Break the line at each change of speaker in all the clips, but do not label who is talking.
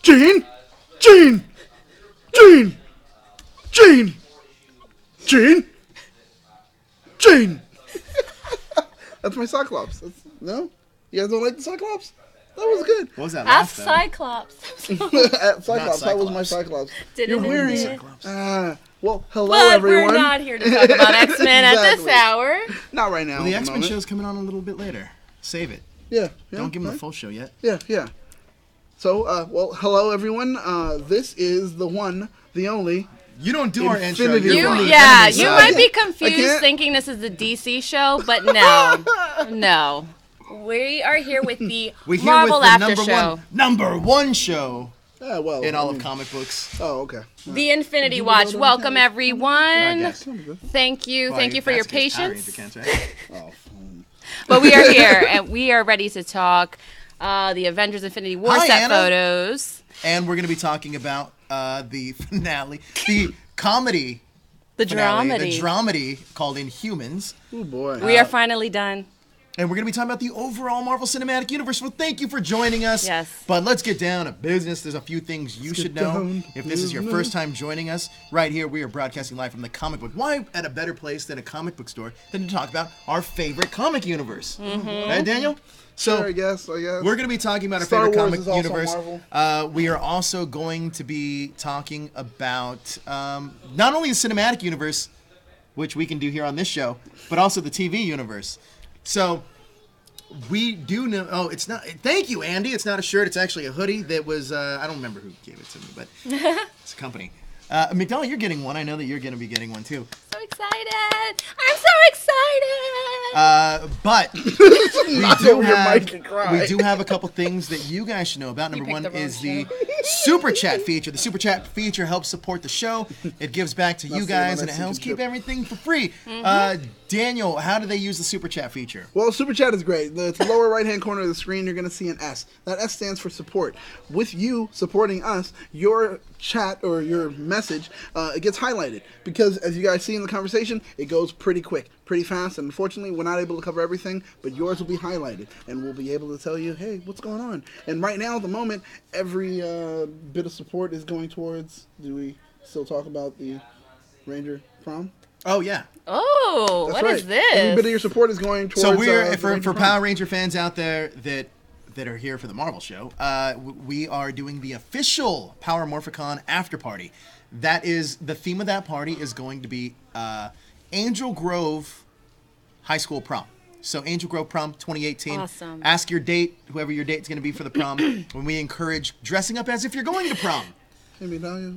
Gene! Gene! Gene! Gene! Gene! Gene! That's my Cyclops. No? You guys don't like the Cyclops? That was good.
What was that
Ask
last
Cyclops.
Cyclops. That was my Cyclops. You're wearing
Cyclops.
Well, hello
But
everyone.
we're not here to talk about X-Men at this
Exactly.
hour.
Not right now.
Well, the
at
X-Men
moment.
show's coming on a little bit later. Save it.
Yeah.
Don't give them the
right.
full show yet.
Yeah. So, well, hello everyone. This is the one, the only.
You don't do our intro.
Infinity
You're
War.
on the
You
enemy side.
might be
I
confused
can't-
thinking this is the DC show, but no. We are here with the
We're here
Marvel
with the
After Show.
number one show
Yeah, well.
in all of comic books.
Oh, okay.
The Infinity Watch. Welcome, everyone.
guess.
Thank you for your patience.
Oh,
But we are here, and we are ready to talk the Avengers Infinity War
Hi,
set
Anna.
photos.
And we're going to be talking about the finale, the comedy
The
finale,
dramedy.
the dramedy called Inhumans.
oh boy.
We are finally done.
And we're going to be talking about the overall Marvel Cinematic Universe. Well, thank you for joining us.
Yes.
But let's get down to business. There's a few things you should know.
down
If this is your first time joining us, right here, we are broadcasting live from the comic book. Why at a better place than a comic book store than to talk about our favorite comic universe? Right, Daniel? So
Sure, I guess.
we're going to be talking about our
Star
favorite
Wars
comic
is also
universe.
Marvel.
We are also going to be talking about not only the cinematic universe, which we can do here on this show, but also the TV universe. So we do know. Oh, it's not. Thank you, Andy. It's not a shirt. It's actually a hoodie that was. I don't remember who gave it to me, but it's a company. Migdalia, you're getting one. I know that you're going to be getting one too.
So excited. I'm so excited.
But we do have a couple things that you guys should know about. Number
picked
one
the wrong
is the Super Chat feature. The Super Chat feature helps support the show. It gives back to you
That's the
guys,
one
and
I
it
see
helps
the
keep
chip.
everything for free. Daniel, how do they use the Super Chat feature?
Well, Super Chat is great. The lower right-hand corner of the screen, you're going to see an S. That S stands for support. With you supporting us, your chat or your message, it gets highlighted. Because as you guys see in the conversation, it goes pretty quick, pretty fast. And unfortunately, we're not able to cover everything, but yours will be highlighted. And we'll be able to tell you, hey, what's going on? And right now, at the moment, every bit of support is going towards, do we still talk about the Ranger prom?
Oh, yeah.
Oh,
That's
what
right.
is this?
Every bit of your support is going towards.
So we're
the
for
Ranger prom.
Power Ranger fans out there that are here for the Marvel show, we are doing the official Power Morphicon after party. That is the theme of that party is going to be Angel Grove High School prom. So Angel Grove prom 2018.
Awesome.
Ask your date, whoever your date's going to be for the prom. When we encourage dressing up as if you're going to prom.
Hey, Migdalia,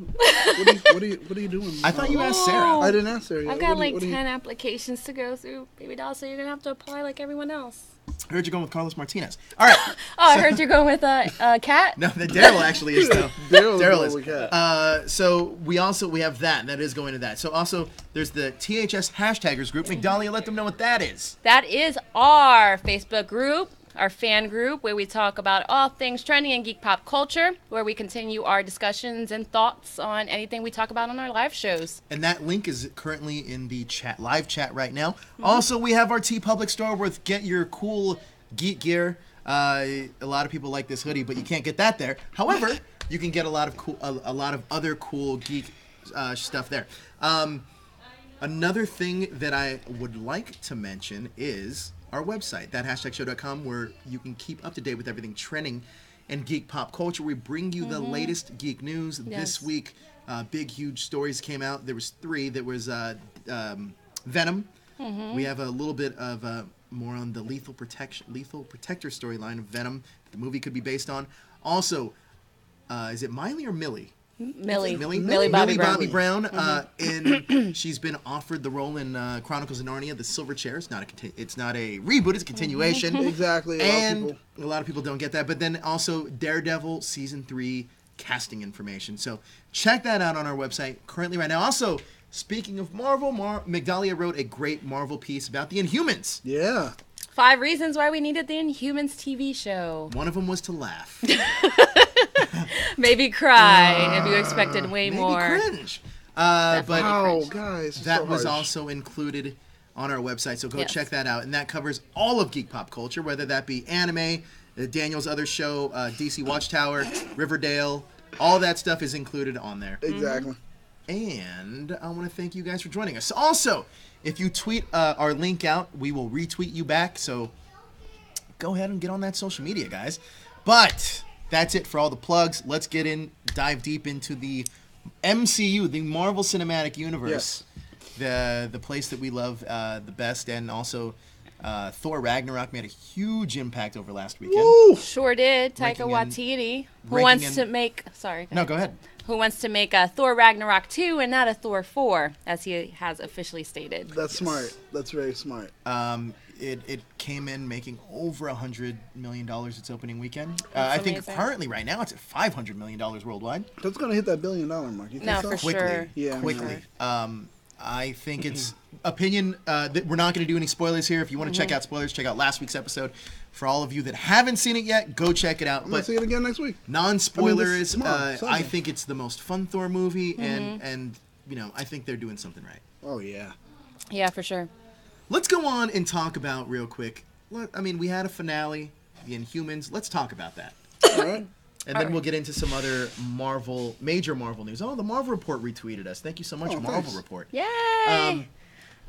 what are you doing?
I thought you asked Sarah.
I didn't ask Sarah yet.
I've got
What do
like
you-
10 applications to go through, baby doll, so you're going to have to apply like everyone else.
I heard you're going with Carlos Martinez. All right.
Oh, I heard you're going with a cat?
No, the Daryl actually is though.
Daryl's
Daryl
going
is.
with cat.
So we have that is going to that. So also there's the THS hashtaggers group. Migdalia, let them know what that is.
That is our Facebook group, our fan group, where we talk about all things trending in geek pop culture, where we continue our discussions and thoughts on anything we talk about on our live shows.
And that link is currently in the live chat right now. Also, we have our TeePublic store with get your cool geek gear. A lot of people like this hoodie, but you can't get that there. However, you can get a lot of other cool geek stuff there. Another thing that I would like to mention is our website, thathashtagshow.com, where you can keep up to date with everything trending in geek pop culture. We bring you the latest geek news.
Yes.
This week, big, huge stories came out. There was 3. There was Venom. We have a little bit of more on the Lethal Protector storyline of Venom that the movie could be based on. Also, is it Miley or Millie?
Millie
Bobby
Bobby
Brown. And she's been offered the role in Chronicles of Narnia, The Silver Chair. It's not a reboot, it's a continuation.
Exactly.
And a lot of people don't get that. But then also Daredevil Season 3 casting information. So check that out on our website currently right now. Also, speaking of Marvel, Migdalia wrote a great Marvel piece about the Inhumans.
Yeah.
5 reasons why we needed the Inhumans TV show.
One of them was to laugh.
Maybe cry if you expected way
Maybe
more.
cringe. But
Wow, guys. it's
that
so
was
harsh.
also included on our website, so go
Yes.
check that out. And that covers all of geek pop culture, whether that be anime, Daniel's other show, DC Watchtower, Riverdale, All that stuff is included on there.
Exactly.
And I want to thank you guys for joining us. Also, if you tweet our link out, we will retweet you back. So go ahead and get on that social media, guys. But that's it for all the plugs. Let's dive deep into the MCU, the Marvel Cinematic Universe, the place that we love the best, and also Thor Ragnarok made a huge impact over last weekend.
Woo!
Sure did. Taika Waititi, who wants to make... Sorry.
No, go ahead.
Who wants to make a Thor Ragnarok 2 and not a Thor 4, as he has officially stated.
That's smart. That's very smart.
It came in making over $100 million its opening weekend. I think
amazing.
currently, right now, it's at $500 million worldwide.
That's going to hit that $1 billion mark. You think
No,
so?
for sure.
Yeah,
Quickly. I think it's opinion. That we're not going to do any spoilers here. If you want to check out spoilers, check out last week's episode. For all of you that haven't seen it yet, go check it out.
I'm going to see it again next week.
Non-spoilers.
Tomorrow,
I
Sunday.
think it's the most fun Thor movie, and you know, I think they're doing something right.
Oh, yeah.
Yeah, for sure.
Let's go on and talk about real quick. I mean, we had a finale, the Inhumans. Let's talk about that.
All right.
And then we'll get into some other major Marvel news. Oh, the Marvel Report retweeted us. Thank you so much, Marvel
thanks.
Report.
Yay!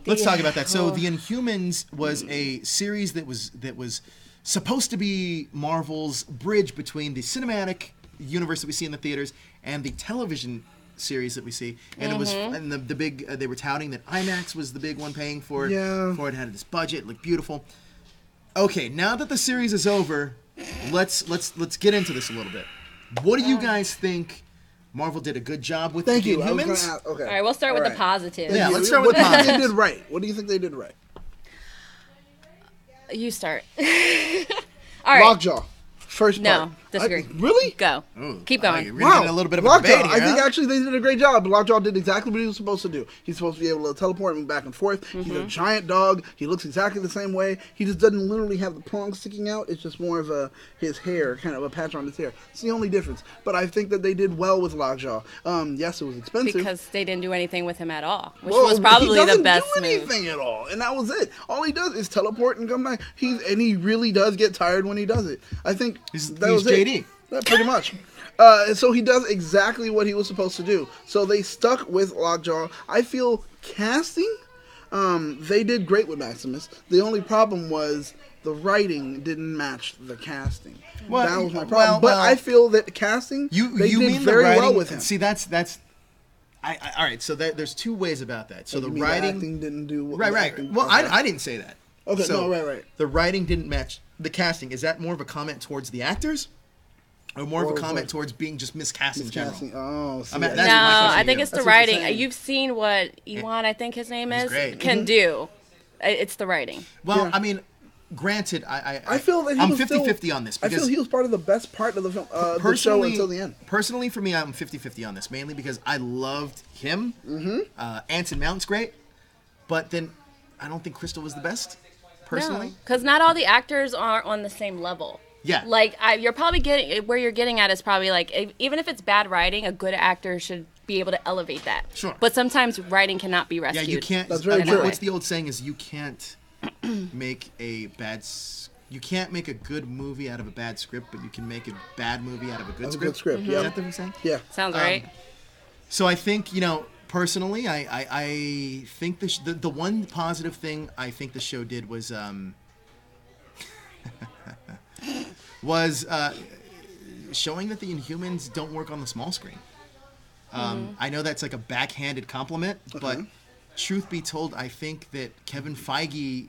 Let's talk about that. So, The Inhumans was a series that was supposed to be Marvel's bridge between the cinematic universe that we see in the theaters and the television series that we see. And it was and the big they were touting that IMAX was the big one paying for it.
Yeah.
For it had this budget, looked beautiful. Okay, now that the series is over, let's get into this a little bit. What do you guys think? Marvel did a good job with
Thank
the
you. I was
Inhumans.
gonna ask, okay.
All right, we'll start with
All
the
right.
positive.
Yeah,
Thank
let's
you.
start with
What do you think
positive.
they did right? What do you think they did right?
You start. All right.
Lockjaw. First
No,
part.
disagree.
Really?
Go.
Ooh,
Keep going.
We're getting a little bit of a
Lockjaw.
debate here,
I think
huh?
actually they did a great job. Lockjaw did exactly what he was supposed to do. He's supposed to be able to teleport him back and forth. He's a giant dog. He looks exactly the same way. He just doesn't literally have the prongs sticking out. It's just more of his hair, kind of a patch on his hair. It's the only difference. But I think that they did well with Lockjaw. Yes, it was expensive.
Because they didn't do anything with him at all, which
Well,
was probably
he
the
doesn't
best
do
move.
anything at all, and that was it. All he does is teleport and come back. He really does get tired when he does it. I think
He's
was
JD.
it. Yeah, pretty much. So he does exactly what he was supposed to do. So they stuck with Lockjaw. I feel casting, they did great with Maximus. The only problem was the writing didn't match the casting.
Well,
that was my problem.
well,
but I feel that casting, they
You
did
mean
very
the writing?
well with him.
See, that's. All right. So there's two ways about that. So
You
the
mean
writing,
acting didn't do what
right.
acting-
Well,
okay.
I didn't say that.
Okay,
So
no, right.
The writing didn't match the casting. Is that more of a comment towards the actors, or more of
Or
a comment
what?
towards being just miscast in general?
Casting. Oh, see,
I mean,
I
that's
No,
my question
I think
to
it's
you.
the
That's what you're
writing.
saying.
You've seen what Ewan, I think his name
He's
is,
great.
can do. It's the writing.
Well,
Yeah.
I mean, granted,
I feel that he
I'm
was
50-50 on this
I
because
feel he was part of the best part of the film, the show
personally,
until the end.
Personally, for me, I'm 50-50 on this, mainly because I loved him. Anson Mount's great, but then I don't think Crystal was the best, personally.
Because not all the actors are on the same level.
Yeah.
Like, you're probably getting, where you're getting at is probably like, even if it's bad writing, a good actor should be able to elevate that.
Sure.
But sometimes writing cannot be
Yeah,
rescued.
you can't.
That's very true.
What's the old saying is you can't make a you can't make a good movie out of a bad script, but you can make a bad movie out of a good
That's a
script.
good script,
Is
yeah.
that the saying?
Yeah.
Sounds right.
So I think, personally, I think the one positive thing I think the show did was showing that the Inhumans don't work on the small screen. I know that's like a backhanded compliment, but truth be told, I think that Kevin Feige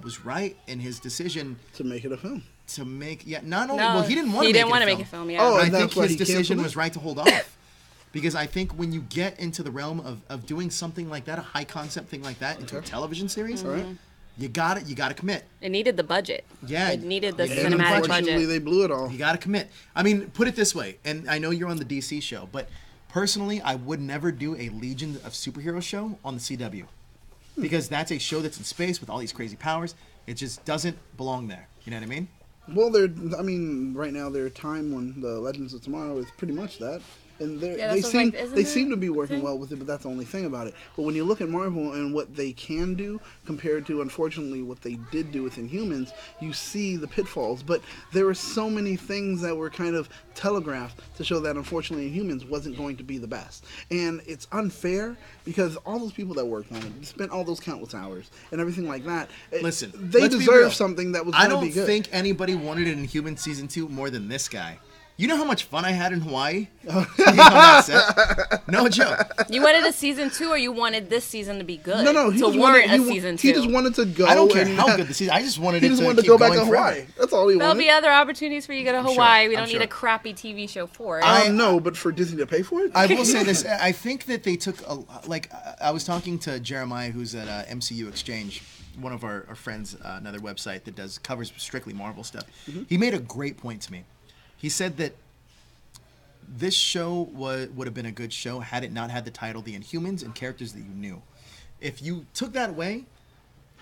was right in his decision
To make it a film.
to make. Yeah, not only
No,
well, he didn't want
he
to
didn't want to
make
make
a
a film. Yeah.
Oh,
but I
and
think
that's why
his
he
decision
canceled it?
was right to hold off. Because I think when you get into the realm of doing something like that, a high concept thing like that, into a television series, you got to commit.
It needed the budget.
Yeah.
It needed the
Yeah.
And
cinematic
unfortunately,
budget.
they blew it all.
You got to commit. I mean, put it this way, and I know you're on the DC show, but personally, I would never do a Legion of Superheroes show on the CW. Because that's a show that's in space with all these crazy powers. It just doesn't belong there. You know what I mean?
Well, right now, their time when the Legends of Tomorrow is pretty much that. and
Yeah,
they
that's
seem
isn't
they
it?
seem to be working well with it, but that's the only thing about it. But when you look at Marvel and what they can do compared to, unfortunately, what they did do with Inhumans, you see the pitfalls. But there were so many things that were kind of telegraphed to show that, unfortunately, Inhumans wasn't going to be the best. And it's unfair because all those people that worked on it spent all those countless hours and everything like that.
Listen,
they
let's be
deserve
real.
something that was
I
going to be
don't
good.
think anybody wanted an Inhuman season 2 more than this guy. You know how much fun I had in Hawaii? On that set? No joke.
You wanted a season 2, or you wanted this season to be good?
No, he
to
just
warrant
wanted,
a season 2.
he just wanted to go.
I don't care
and
how good the season. I just wanted
he
it
just
to
wanted to
keep
go back
going
to
forever.
Hawaii. That's all he
There'll
wanted.
be other opportunities for you to go to
I'm
Hawaii.
sure,
We
I'm
don't
sure.
need a crappy TV show for it.
No, but for Disney to pay for it?
I will say this. I think that they took I was talking to Jeremiah, who's at MCU Exchange, one of our friends, another website that covers strictly Marvel stuff.
Mm-hmm.
He made a great point to me. He said that this show would have been a good show had it not had the title The Inhumans and characters that you knew. If you took that away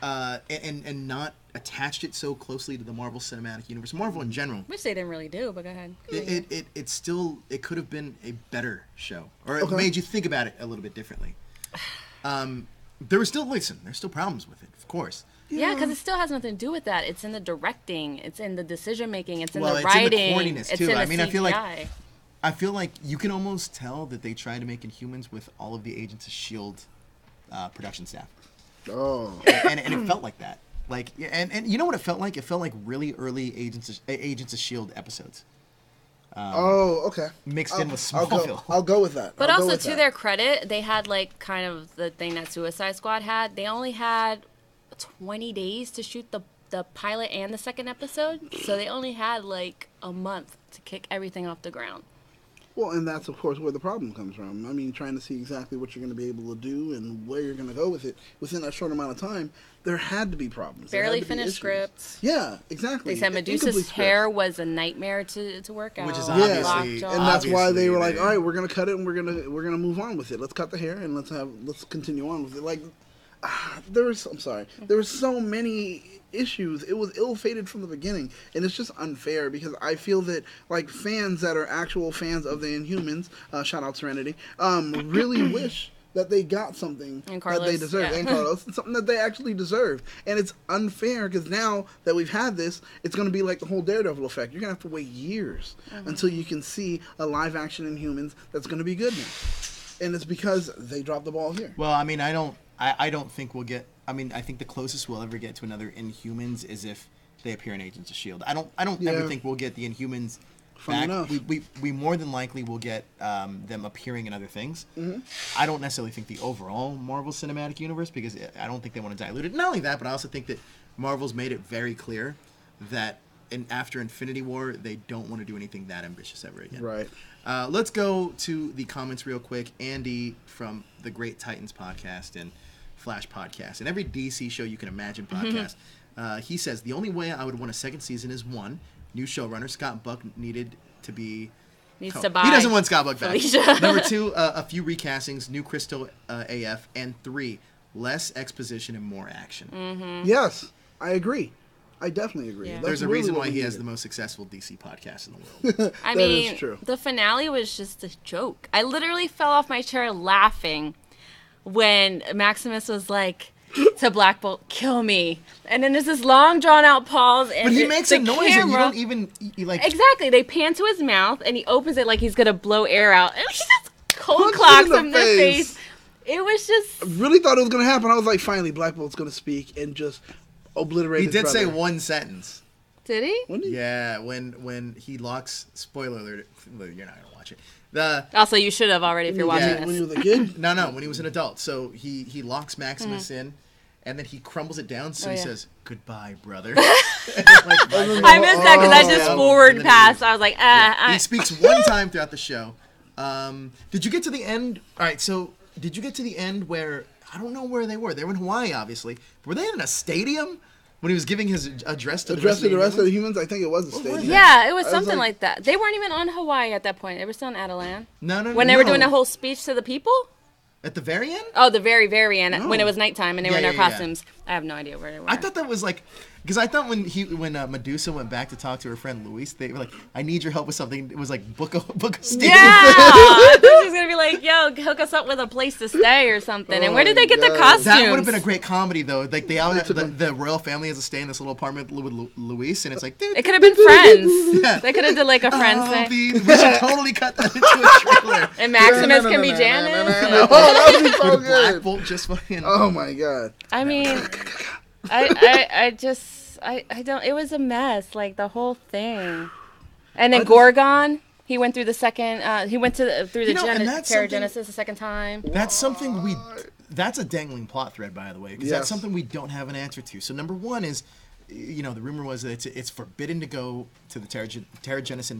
and not attached it so closely to the Marvel Cinematic Universe, Marvel in general,
Which they didn't really do, but go ahead.
it could have been a better show, or it
Okay.
made you think about it a little bit differently. There's still problems with it, of course.
Yeah, because it still has nothing to do with that. It's in the directing. It's in the decision making. It's in
Well,
the
it's in the
writing.
corniness,
it's
too.
in the
I mean,
CGI.
I feel like you can almost tell that they tried to make Inhumans with all of the Agents of S.H.I.E.L.D. Production staff.
Oh.
And it felt like that. Like, and you know what it felt like? It felt like really early Agents of S.H.I.E.L.D. episodes.
Okay.
Mixed in with
I'll
Smallville.
I'll go with that.
But
I'll go
also,
with
to
that.
their credit, they had like kind of the thing that Suicide Squad had. They only had 20 days to shoot the pilot and the second episode, so they only had like a month to kick everything off the ground.
Well, and that's, of course, where the problem comes from. I mean, trying to see exactly what you're going to be able to do and where you're going to go with it within that short amount of time, there had to be problems. There had
Barely
to be
finished
issues.
scripts.
Yeah, exactly.
They said
Incomplete
Medusa's
scripts.
hair was a nightmare to work out.
Which is
Yeah,
obviously-
Lockjaw.
and that's why they were like,
Obviously,
all right, we're gonna cut it and we're gonna move on with it. Let's cut the hair and let's continue on with it. Like, there was so many issues. It was ill-fated from the beginning, and it's just unfair because I feel that like fans that are actual fans of the Inhumans, shout out Serenity, really wish that they got something
And
that
Carlos,
they deserve,
yeah.
and Carlos, something that they actually deserve. And it's unfair because now that we've had this, it's going to be like the whole Daredevil effect. You're going to have to wait years until you can see a live-action Inhumans that's going to be good now. And it's because they dropped the ball here.
Well, I mean, I don't think we'll get. I mean, I think the closest we'll ever get to another Inhumans is if they appear in Agents of S.H.I.E.L.D. I don't
Yeah.
ever think we'll get the Inhumans
Funny
back.
enough.
We more than likely will get them appearing in other things.
Mm-hmm.
I don't necessarily think the overall Marvel Cinematic Universe, because I don't think they want to dilute it. Not only that, but I also think that Marvel's made it very clear that after Infinity War, they don't want to do anything that ambitious ever again.
Right.
Let's go to the comments real quick. Andy from the Great Titans podcast and Flash podcast and every DC show you can imagine podcast. He says, the only way I would want a second season is one, new showrunner Scott Buck needs to buy.
He
doesn't want Scott Buck back.
Felicia.
Number two, a few recastings, new Crystal AF. And three, less exposition and more action.
Yes, I agree. I definitely agree.
Yeah.
That's
There's a
really
reason
what
why
we
he has
needed.
the most successful DC podcast in the world.
I
That is
mean,
true.
the finale was just a joke. I literally fell off my chair laughing when Maximus was like to Black Bolt, "Kill me," and then there's this long drawn out pause, and
But he makes
the
a noise and you
camera-
don't even like.
Exactly. They pan to his mouth and he opens it like he's gonna blow air out, and he just cold
Punch
clocks
him in
him in
the
the
face.
face. It was just
Really thought it was going to happen. I was like, finally, Black Bolt's going to speak and just obliterate
He
his
did say
brother.
one sentence.
did he?
Wouldn't he?
Yeah, when he locks. Spoiler alert! You're not gonna watch it.
Also, you should have already if you're watching
Yeah.
When he
this.
was a kid?
No, when he was an adult. So he locks Maximus in, and then he crumbles it down. So
Oh,
he
yeah.
says, "Goodbye, brother."
I missed that because I just
Oh.
forward
And then
passed. I was like,
he speaks one time throughout the show. Did you get to the end? All right, so did you get to the end where I don't know where they were? They were in Hawaii, obviously. Were they in a stadium when he was giving his address to
Address to the rest of the
humans?
humans? I think it was a stadium.
Yeah, it was
I was
something
like-
like that. They weren't even on Hawaii at that point. They were still in Adelan.
No.
When they were doing a whole speech to the people?
At the very end?
Oh, the very, very end,
No.
when it was nighttime and they were in
Yeah,
their
yeah, yeah.
costumes. I have no idea where they were.
I thought that was like, because I thought when Medusa went back to talk to her friend Luis, they were like, "I need your help with something." It was like book a stay.
Yeah, I thought she was gonna be like, "Yo, hook us up with a place to stay or something." And where did they get the
God.
costumes?
That would have been a great comedy though. Like the royal family has to stay in this little apartment with Luis, and it's like, dude,
It could have been Friends.
Yeah.
They could have did like a Friends thing.
we should totally cut that into a trailer.
And Maximus can be Janice.
Oh, that would be so
With Black
good.
Bolt just fucking.
Oh my god.
I mean, I don't. It was a mess, like the whole thing. And then Gorgon, he went through the second. He went through the
and that's
Paragenesis the second time.
That's something that's a dangling plot thread, by the way, because that's
Yes.
something we don't have an answer to. So number one is, the rumor was that it's forbidden to go to the Terrigenesis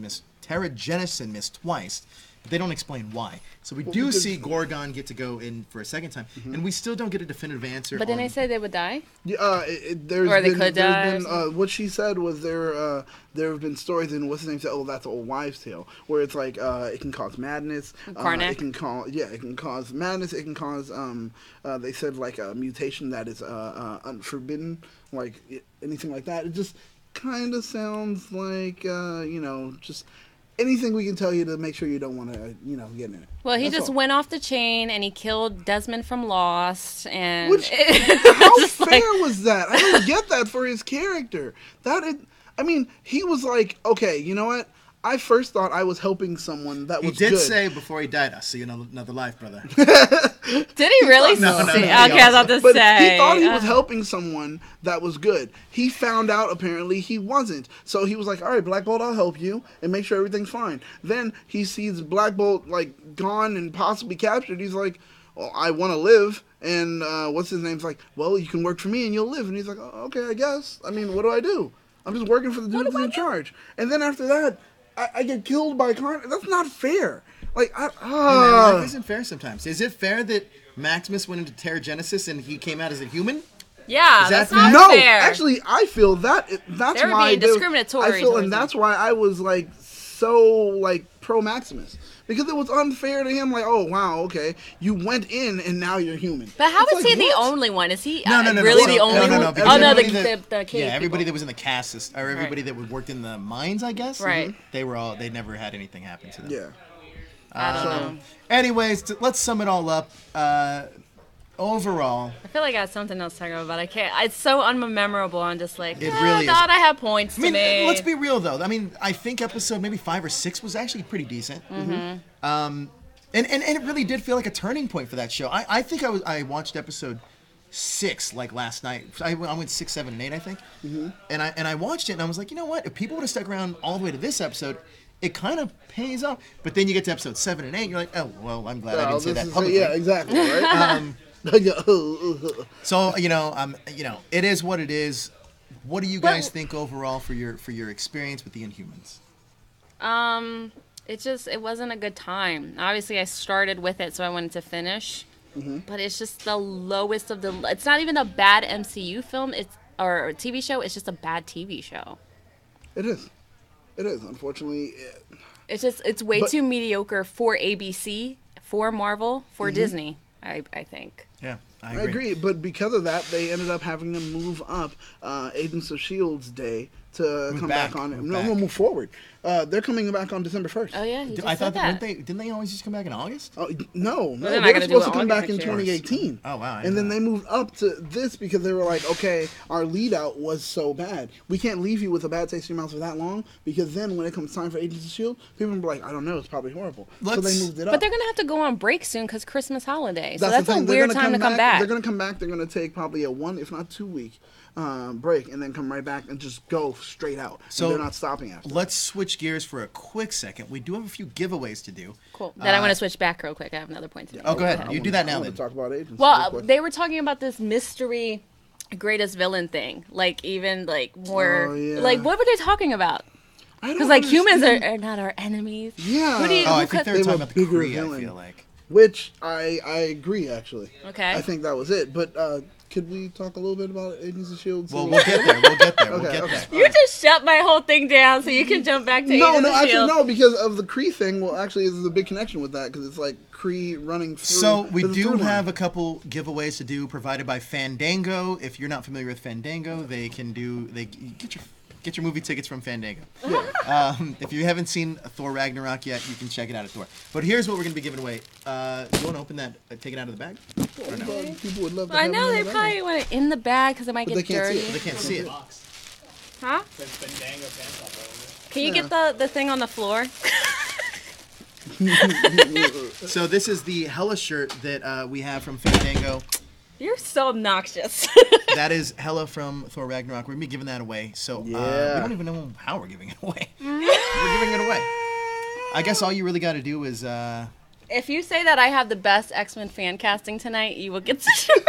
mist twice, but they don't explain why. So we do
because-
see Gorgon get to go in for a second time, and we still don't get a definitive answer.
But then they say they would die.
Yeah, there's
Or they
been,
could die
there's
or
been what she said was there have been stories in what's the name said, oh, that's an old wives' tale, where it's like it can cause madness,
Karnak.
it can cause madness, it can cause they said like a mutation that is unforbidden, like anything like that. It just kind of sounds like just anything we can tell you to make sure you don't want to get in it.
Well, he
That's
just
all.
went off the chain and he killed Desmond from Lost. And
Which, how
just
fair
like-
was that? I don't get that for his character. He was like, okay, you know what? I first thought I was helping someone that
he
was
did
good.
say before he died, "I'll see you in another life, brother."
Did he really?
No, no,
say?
no,
Okay, I was about to
But
say.
he thought he was helping someone that was good. He found out apparently he wasn't. So he was like, all right, Black Bolt, I'll help you and make sure everything's fine. Then he sees Black Bolt like gone and possibly captured. He's like, well, I want to live. And what's his name's like, well, you can work for me and you'll live. And he's like, oh, okay, I guess. I mean, what do I do? I'm just working for the dude that's in charge. And then after that, I get killed by Karnak. That's not fair. Like,
Hey, man, life isn't fair sometimes. Is it fair that Maximus went into Terrigenesis and he came out as a human?
Yeah,
Is
that's
that
not
no,
fair.
actually, I feel that's
They were
why
being discriminatory
I feel,
towards
and that's why I was like so like pro Maximus because it was unfair to him. Like, oh wow, okay, you went in and now you're human.
But how
It's
is
like,
he the
what?
only one? Is he
No.
really
So-
the only one?
No, because
Oh no,
everybody
the cave
everybody
people.
that was in the cast or everybody that worked in the mines, I guess.
Right.
They never had anything happen to them.
Yeah.
I don't know.
Anyways, let's sum it all up. Overall,
I feel like I had something else to talk about. I can't. It's so unmemorable. I'm just like,
It
I
really is.
thought I had points
I mean,
to make.
let's be real though. I mean, I think episode maybe 5 or 6 was actually pretty decent.
Mm-hmm.
And it really did feel like a turning point for that show. I think I watched episode 6 like last night. I went 6, 7, and 8, I think.
Mm-hmm.
And I watched it and I was like, you know what? If people would have stuck around all the way to this episode, it kind of pays off. But then you get to episode 7 and 8, and you're like, oh well, I'm glad I didn't say that publicly.
Yeah, exactly. Right.
So it is what it is. What do you guys think overall for your experience with the Inhumans?
It wasn't a good time. Obviously, I started with it, so I wanted to finish.
Mm-hmm.
But it's just the lowest of the. It's not even a bad MCU film. Or a TV show. It's just a bad TV show.
It is. Unfortunately,
It's way too mediocre for ABC, for Marvel, for Disney. I think.
Yeah, I
I agree. But because of that, they ended up having to move up Agents of S.H.I.E.L.'s day to come back on it. No, move forward. They're coming back on December 1st.
Oh yeah, he just
I
said
thought
that.
didn't they always just come back in August?
Oh, no.
they're not
They were
gonna do
supposed
it
to come
August
back in
next year.
2018.
Oh, wow, I
And then
know.
they moved up to this because they were like, okay, our lead out was so bad. We can't leave you with a bad taste in your mouth for that long because then when it comes time for Agents of S.H.I.E.L.D., people will be like, I don't know, it's probably horrible. So they moved it up.
But they're gonna have to go on break soon because Christmas holiday. So
That's
that's
the
a
thing.
weird time to come back.
They're going to come back. They're going to take probably a 1, if not 2 week break and then come right back and just go straight out.
So
And they're not stopping after.
Let's switch gears for a quick second. We do have a few giveaways to do.
Cool. Then I want to switch back real quick. I have another point to make.
Oh, go ahead. You do that
I
now
want
then.
to talk about Agents. real
Well,
quick.
they were talking about this mystery greatest villain thing. Like even like more
Oh, yeah.
like what were they talking about?
I don't
Because like humans
understand.
are not our enemies.
Yeah.
Who do you?
Oh,
who
I think they
could-
were
They
talking
were
about the
bigger
Kree, I
villain.
feel like.
Which I agree, actually.
Okay.
I think that was it. But could we talk a little bit about Agents of Shield?
Well, we'll get there. We'll get there. We'll
Okay,
get
okay.
there.
You just shut my whole thing down so you can jump back to
No,
Agents
no,
of
actually,
Shield.
no, because of the Kree thing. Well, actually, there's a big connection with that because it's like Kree running through.
So we
there's a
do
through line.
have a couple giveaways to do provided by Fandango. If you're not familiar with Fandango, they get your movie tickets from Fandango.
Yeah.
If you haven't seen Thor Ragnarok yet, you can check it out at Thor. But here's what we're going to be giving away. You want to open that, take it out of the bag? Or no?
People would love to
I
have
know
it
they
in the
probably want it in the bag because it might
But
get
they can't see
dirty.
it.
They can't see it.
Huh? Can you get the thing on the floor?
So this is the Hela shirt that we have from Fandango.
You're so obnoxious.
That is Hela from Thor Ragnarok. We're going to be giving that away. So we
Yeah.
don't even know how we're giving it away. We're giving it away. I guess all you really got to do is...
If you say that I have the best X-Men fan casting tonight, you will get to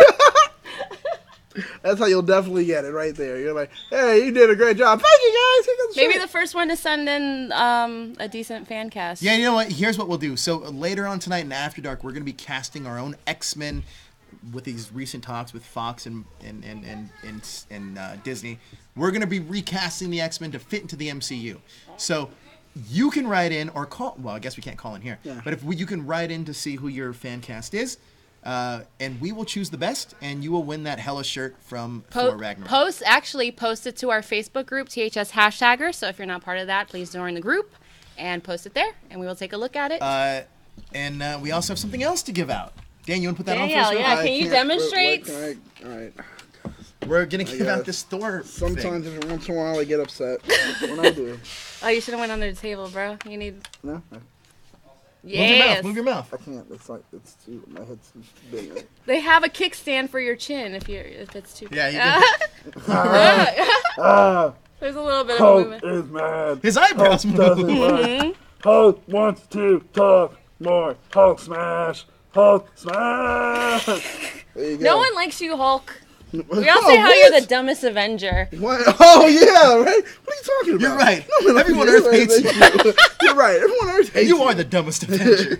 That's how you'll definitely get it right there. You're like, hey, you did a great job. Thank you, guys. Here comes
Maybe
shit.
the first one to send in a decent fan cast.
Yeah, you know what? Here's what we'll do. So later on tonight in After Dark, we're going to be casting our own X-Men with these recent talks with Fox and Disney. We're going to be recasting the X-Men to fit into the MCU. So you can write in or call. Well, I guess we can't call in here.
Yeah.
But if you can write in to see who your fan cast is, and we will choose the best, and you will win that Hela shirt from Thor Ragnarok.
Post it to our Facebook group, THS Hashtagger. So if you're not part of that, please join the group and post it there, and we will take a look at it.
And we also have something else to give out. Dan, you want to put that
Danielle,
on first?
yeah.
I
Can you
can't-
demonstrate?
All right.
We're going to give
guess.
out this Thor
Sometimes,
thing.
every once in a while, I get upset when I do.
Oh, you should have went under the table, bro. You need.
No,
Yes.
Move your mouth.
I can't. It's like my head's too big.
They have a kickstand for your chin if it's too.
Yeah, you can.
Ah,
There's a little bit of
Hulk
movement.
is mad.
His eyebrows
Doesn't
move.
work. Hulk wants to talk more. Hulk smash. Hulk smash. There you go.
No one likes you, Hulk. We all
Oh,
say how
what?
you're the dumbest Avenger.
What? Oh yeah, right. What are you talking about?
You're right.
No,
Everyone on Earth hates you.
You're right. Everyone on Earth hates you.
You are the dumbest Avenger.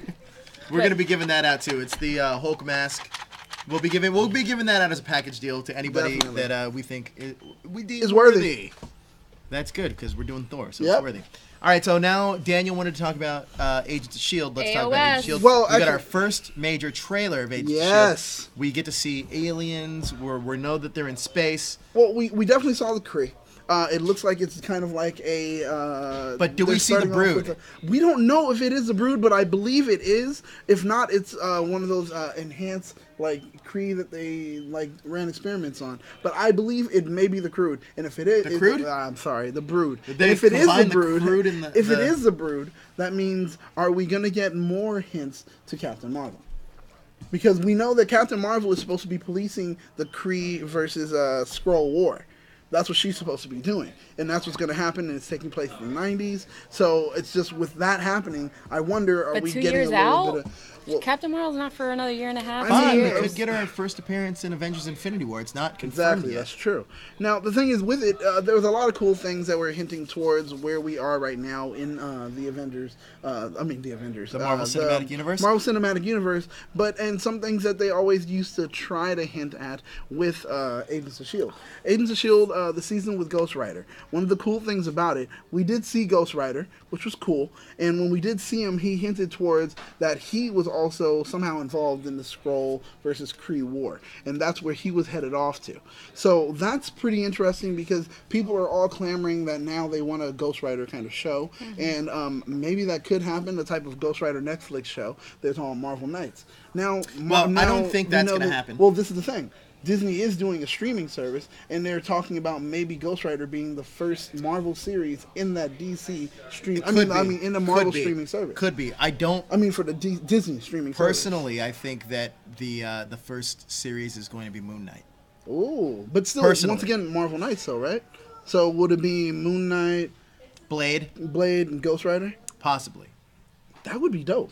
We're gonna be giving that out too. It's the Hulk mask. We'll be giving that out as a package deal to anybody
Definitely.
that we think
Is worthy.
That's good because we're doing Thor, so
Yep.
it's worthy. All right, so now Daniel wanted to talk about Agents of S.H.I.E.L.D. Let's talk about
AOS.
Agents of S.H.I.E.L.D.
Well,
we got
actually-
our first major trailer of Agents of
Yes.
S.H.I.E.L.D. We get to see aliens. We know that they're in space.
Well, we definitely saw the Kree. It looks like it's kind of like a.
But do we
they're
see the
starting off
Brood?
with we don't know if it is the Brood, but I believe it is. If not, it's one of those enhanced like Kree that they like ran experiments on. But I believe it may be the Brood, and if it is,
The Brood?
I'm sorry, the Brood.
Did
And
they
if it is
combine
the
the
Brood,
Brood and
if it
the-
is the Brood, that means are we gonna get more hints to Captain Marvel? Because we know that Captain Marvel is supposed to be policing the Kree versus Skrull war. That's what she's supposed to be doing. And that's what's going to happen, and it's taking place in the 90s. So it's just with that happening, I wonder, are
But
we
2
getting
years
a little
out?
bit of... Well,
Captain Marvel's not for another year and a half.
I
Fine,
mean,
we
it's-
could get our first appearance in Avengers Infinity War. It's not confirmed
Exactly,
yet.
that's true. Now, the thing is with it, there was a lot of cool things that were hinting towards where we are right now in the Avengers. The Avengers.
The Marvel Cinematic Universe?
Marvel Cinematic Universe. And some things that they always used to try to hint at with Agents of S.H.I.E.L.D. Agents of S.H.I.E.L.D., the season with Ghost Rider. One of the cool things about it, we did see Ghost Rider, which was cool. And when we did see him, he hinted towards that he was also somehow involved in the Skrull versus Kree war, and that's where he was headed off to. So that's pretty interesting because people are all clamoring that now they want a Ghost Rider kind of show, and maybe that could happen, the type of Ghost Rider Netflix show that's on Marvel Knights. Now,
Well, I don't think that's gonna happen.
Well, this is the thing. Disney is doing a streaming service, and they're talking about maybe Ghost Rider being the first Marvel series in that DC stream. I mean, in the Marvel streaming service.
Could be. I don't.
I mean, for the Disney streaming service.
Personally, I think that the first series is going to be Moon Knight.
Ooh, but still,
Personally.
once again, Marvel Knights, though, right? So would it be Moon Knight,
Blade,
Blade, and Ghost Rider?
possibly.
That would be dope.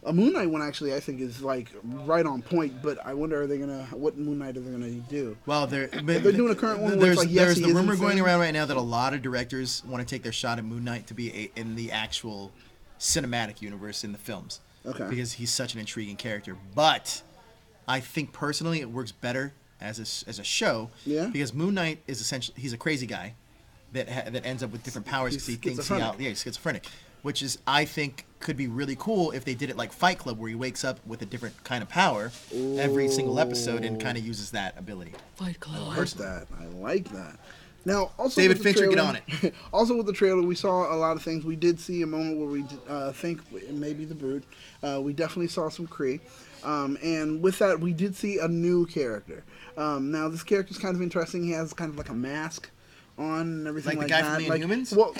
A Moon Knight one actually, I think, is like right on point. But I wonder, what Moon Knight are they gonna do?
Well, they're
doing a current one where
There's
it's like, yes,
there's
he
the
is
rumor going
insane.
around right now that a lot of directors want to take their shot at Moon Knight to be in the actual cinematic universe in the films.
Okay.
Because he's such an intriguing character. But I think personally it works better as a show.
Yeah.
Because Moon Knight is essentially he's a crazy guy that ends up with different powers because he thinks he's schizophrenic, which is I think could be really cool if they did it like Fight Club, where he wakes up with a different kind of power every single episode and kind of uses that ability.
Fight Club.
I like that. I like that. Now, also
David
with the
Fincher,
trailer,
get on it.
Also with the trailer, we saw a lot of things. We did see a moment where we think it may be the Brood. We definitely saw some Kree. And with that, we did see a new character. Now, this character is kind of interesting. He has kind of like a mask on and everything like that.
Like the guy from the Inhumans?
Well,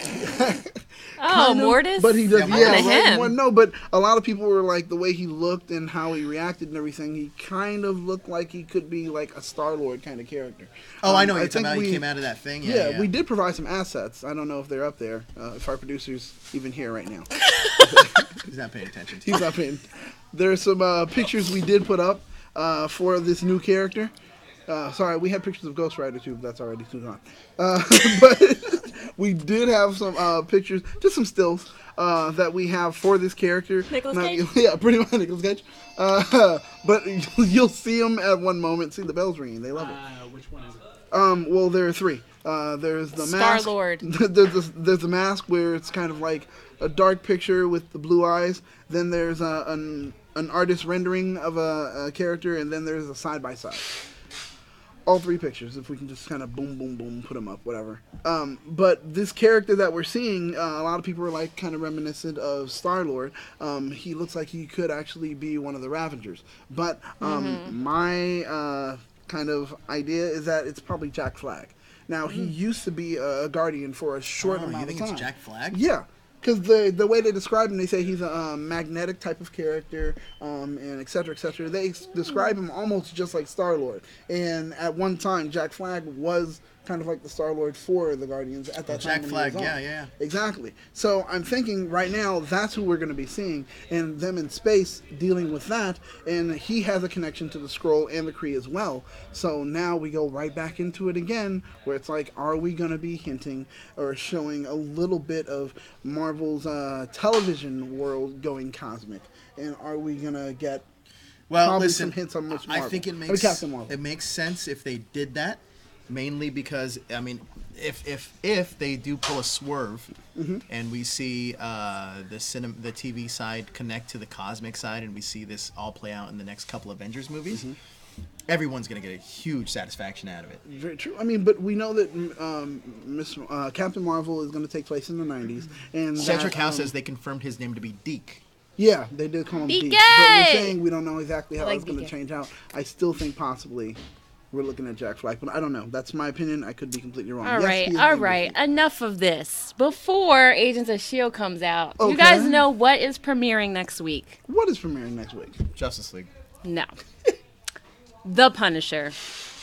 Mortis?
But he does,
Yeah,
right?
him.
Well, no, but a lot of people were like, the way he looked and how he reacted and everything, he kind of looked like he could be like a Star-Lord kind of character.
Oh, I know. You're talking about he came out of that thing?
Yeah, we did provide some assets. I don't know if they're up there, if our producer's even here right now.
He's not paying attention.
He's not paying. There's some pictures we did put up for this new character. Sorry, we had pictures of Ghost Rider too, but that's already too gone. But we did have some pictures, just some stills that we have for this character.
Nicolas Cage?
Yeah, pretty much Nicolas Cage. But you'll see him at one moment. See the bells ringing. They love it.
Which one is it?
Well, there are three. There's the mask.
Star-Lord.
There's the mask where it's kind of like a dark picture with the blue eyes. Then there's an artist rendering of a character, and then there's a side by side. All three pictures, if we can just kind of boom, boom, boom, put them up, whatever. But this character that we're seeing, a lot of people are like kind of reminiscent of Star-Lord. He looks like he could actually be one of the Ravengers. But my kind of idea is that it's probably Jack Flag. Now, he used to be a Guardian for a short amount of time.
You think it's Jack Flag?
Yeah. Because the way they describe him, they say he's a magnetic type of character, and et cetera, et cetera. They describe him almost just like Star-Lord. And at one time, Jack Flag was kind of like the Star-Lord for the Guardians at that time.
Jack Flag, yeah.
Exactly. So I'm thinking right now that's who we're going to be seeing, and them in space dealing with that. And he has a connection to the Skrull and the Kree as well. So now we go right back into it again, where it's like, are we going to be hinting or showing a little bit of Marvel's television world going cosmic? And are we going to get probably some hints on Miss Marvel?
I think
Captain Marvel.
It makes sense if they did that. Mainly because, I mean, if they do pull a swerve and we see the TV side connect to the cosmic side and we see this all play out in the next couple Avengers movies, everyone's going to get a huge satisfaction out of it.
Very true. I mean, but we know that Captain Marvel is going to take place in the 90s. And
Cedric House says they confirmed his name to be Deke.
Yeah, they did call him Deke. But we're saying we don't know exactly how it's going to change out. I still think possibly we're looking at Jack Flag, but I don't know. That's my opinion. I could be completely wrong.
All right. Enough of this. Before Agents of S.H.I.E.L.D. comes out, do you guys know what is premiering next week?
What is premiering next week?
Justice League.
No. The Punisher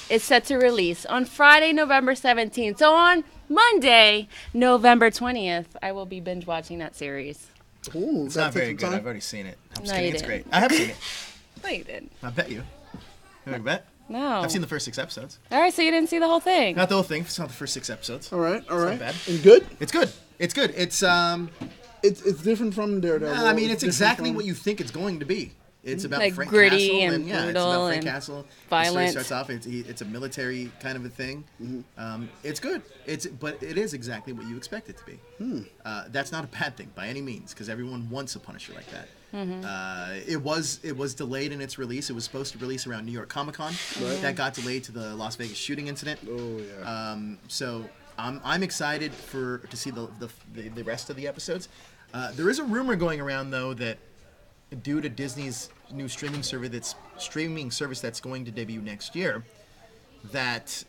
is set to release on Friday, November 17th. So on Monday, November 20th, I will be binge watching that series.
Ooh,
it's not very good. I've already seen it. I'm just
No,
kidding.
you
It's
didn't.
great. I have seen it.
No, you didn't.
I bet you. You want to bet?
No.
I've seen the first 6 episodes.
All right, so you didn't see the whole thing.
Not the whole thing. It's not the first 6 episodes.
All right.
Not bad.
And good?
It's good. It's
It's different from Daredevil.
I mean, it's exactly what you think it's going to be. It's about
Like
Frank
gritty
Castle,
and
it's about
brutal
Frank
and
Castle.
violent.
The story starts off. It's a military kind of a thing. It's good. But it is exactly what you expect it to be. That's not a bad thing by any means, because everyone wants a Punisher like that. It was delayed in its release. It was supposed to release around New York Comic Con. That got delayed to the Las Vegas shooting incident.
Oh yeah.
So I'm excited to see the rest of the episodes. There is a rumor going around though that due to Disney's new streaming service that's going to debut next year, that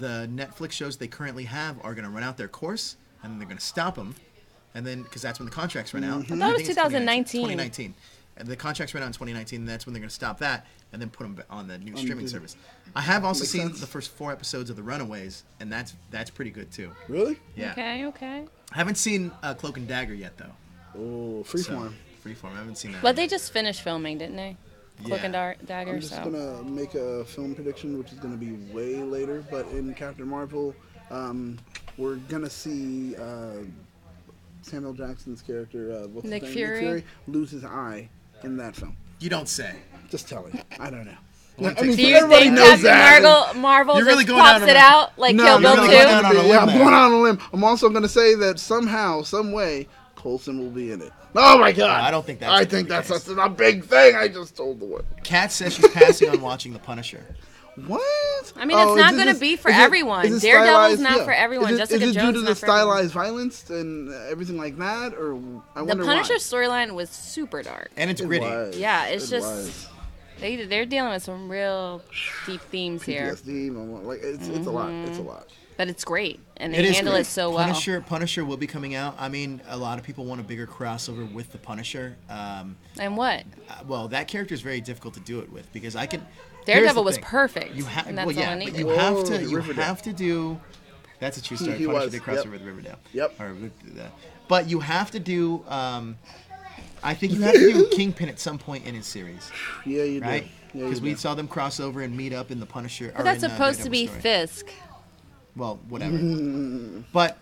the Netflix shows they currently have are going to run out their course, and then they're going to stop them, and then because that's when the contracts run out.
I thought it was 2019.
2019. And the contracts ran out in 2019, and that's when they're going to stop that and then put them on the new streaming service. I have also seen the first 4 episodes of The Runaways, and that's pretty good too.
Really?
Yeah.
Okay.
I haven't seen Cloak and Dagger yet though.
Oh, Freeform.
Freeform. I haven't seen that.
But they just finished filming, didn't they? Cloak and Dagger.
I'm just gonna make a film prediction, which is gonna be way later. But in Captain Marvel, we're gonna see Samuel Jackson's character,
Nick Fury,
lose his eye in that film.
You don't say.
Just telling you. I don't know. I mean,
Do you
everybody
think
knows
Captain
that.
Marvel
You're really
just
going out
pops
on
it
a-
out like Kill Bill
no,
2?
going out on a limb
Yeah, I'm
there.
going out on a limb. I'm also going to say that somehow, some way, Coulson will be in it. Oh my God!
I don't think that's
I
gonna
think
be the
that's
case.
a big thing. I just told the world.
Kat says she's passing on watching The Punisher.
What?
I mean, it's not going to be for everyone. Daredevil's not for everyone. Jessica
Is it
Jones
due to
is
the
not for everyone.
stylized violence and everything like that, or I
The
wonder
Punisher
why?
storyline was super dark.
And it's
It
gritty.
was.
Yeah, it's
It
just
was.
they're dealing with some real deep themes here,
PTSD, like it's a lot. It's a lot.
but it's great and
It
they
is
handle
great.
it so well.
Punisher will be coming out. I mean, a lot of people want a bigger crossover with the Punisher.
And what?
Well, that character is very difficult to do it with because I can. Here's
Daredevil
the
was
thing.
perfect.
You have,
and that's
well, yeah,
all I
but
needed.
you
Whoa,
have to do. That's a true story.
He
Punisher
was,
did crossover
yep.
with Riverdale.
Yep.
Or with the, but you have to do. I think you have to do Kingpin at some point in his series,
Yeah, you
right?
do. Yeah,
Because
you
we
do.
saw them cross over and meet up in the Punisher.
But that's supposed to be
story.
Fisk.
Well, whatever. But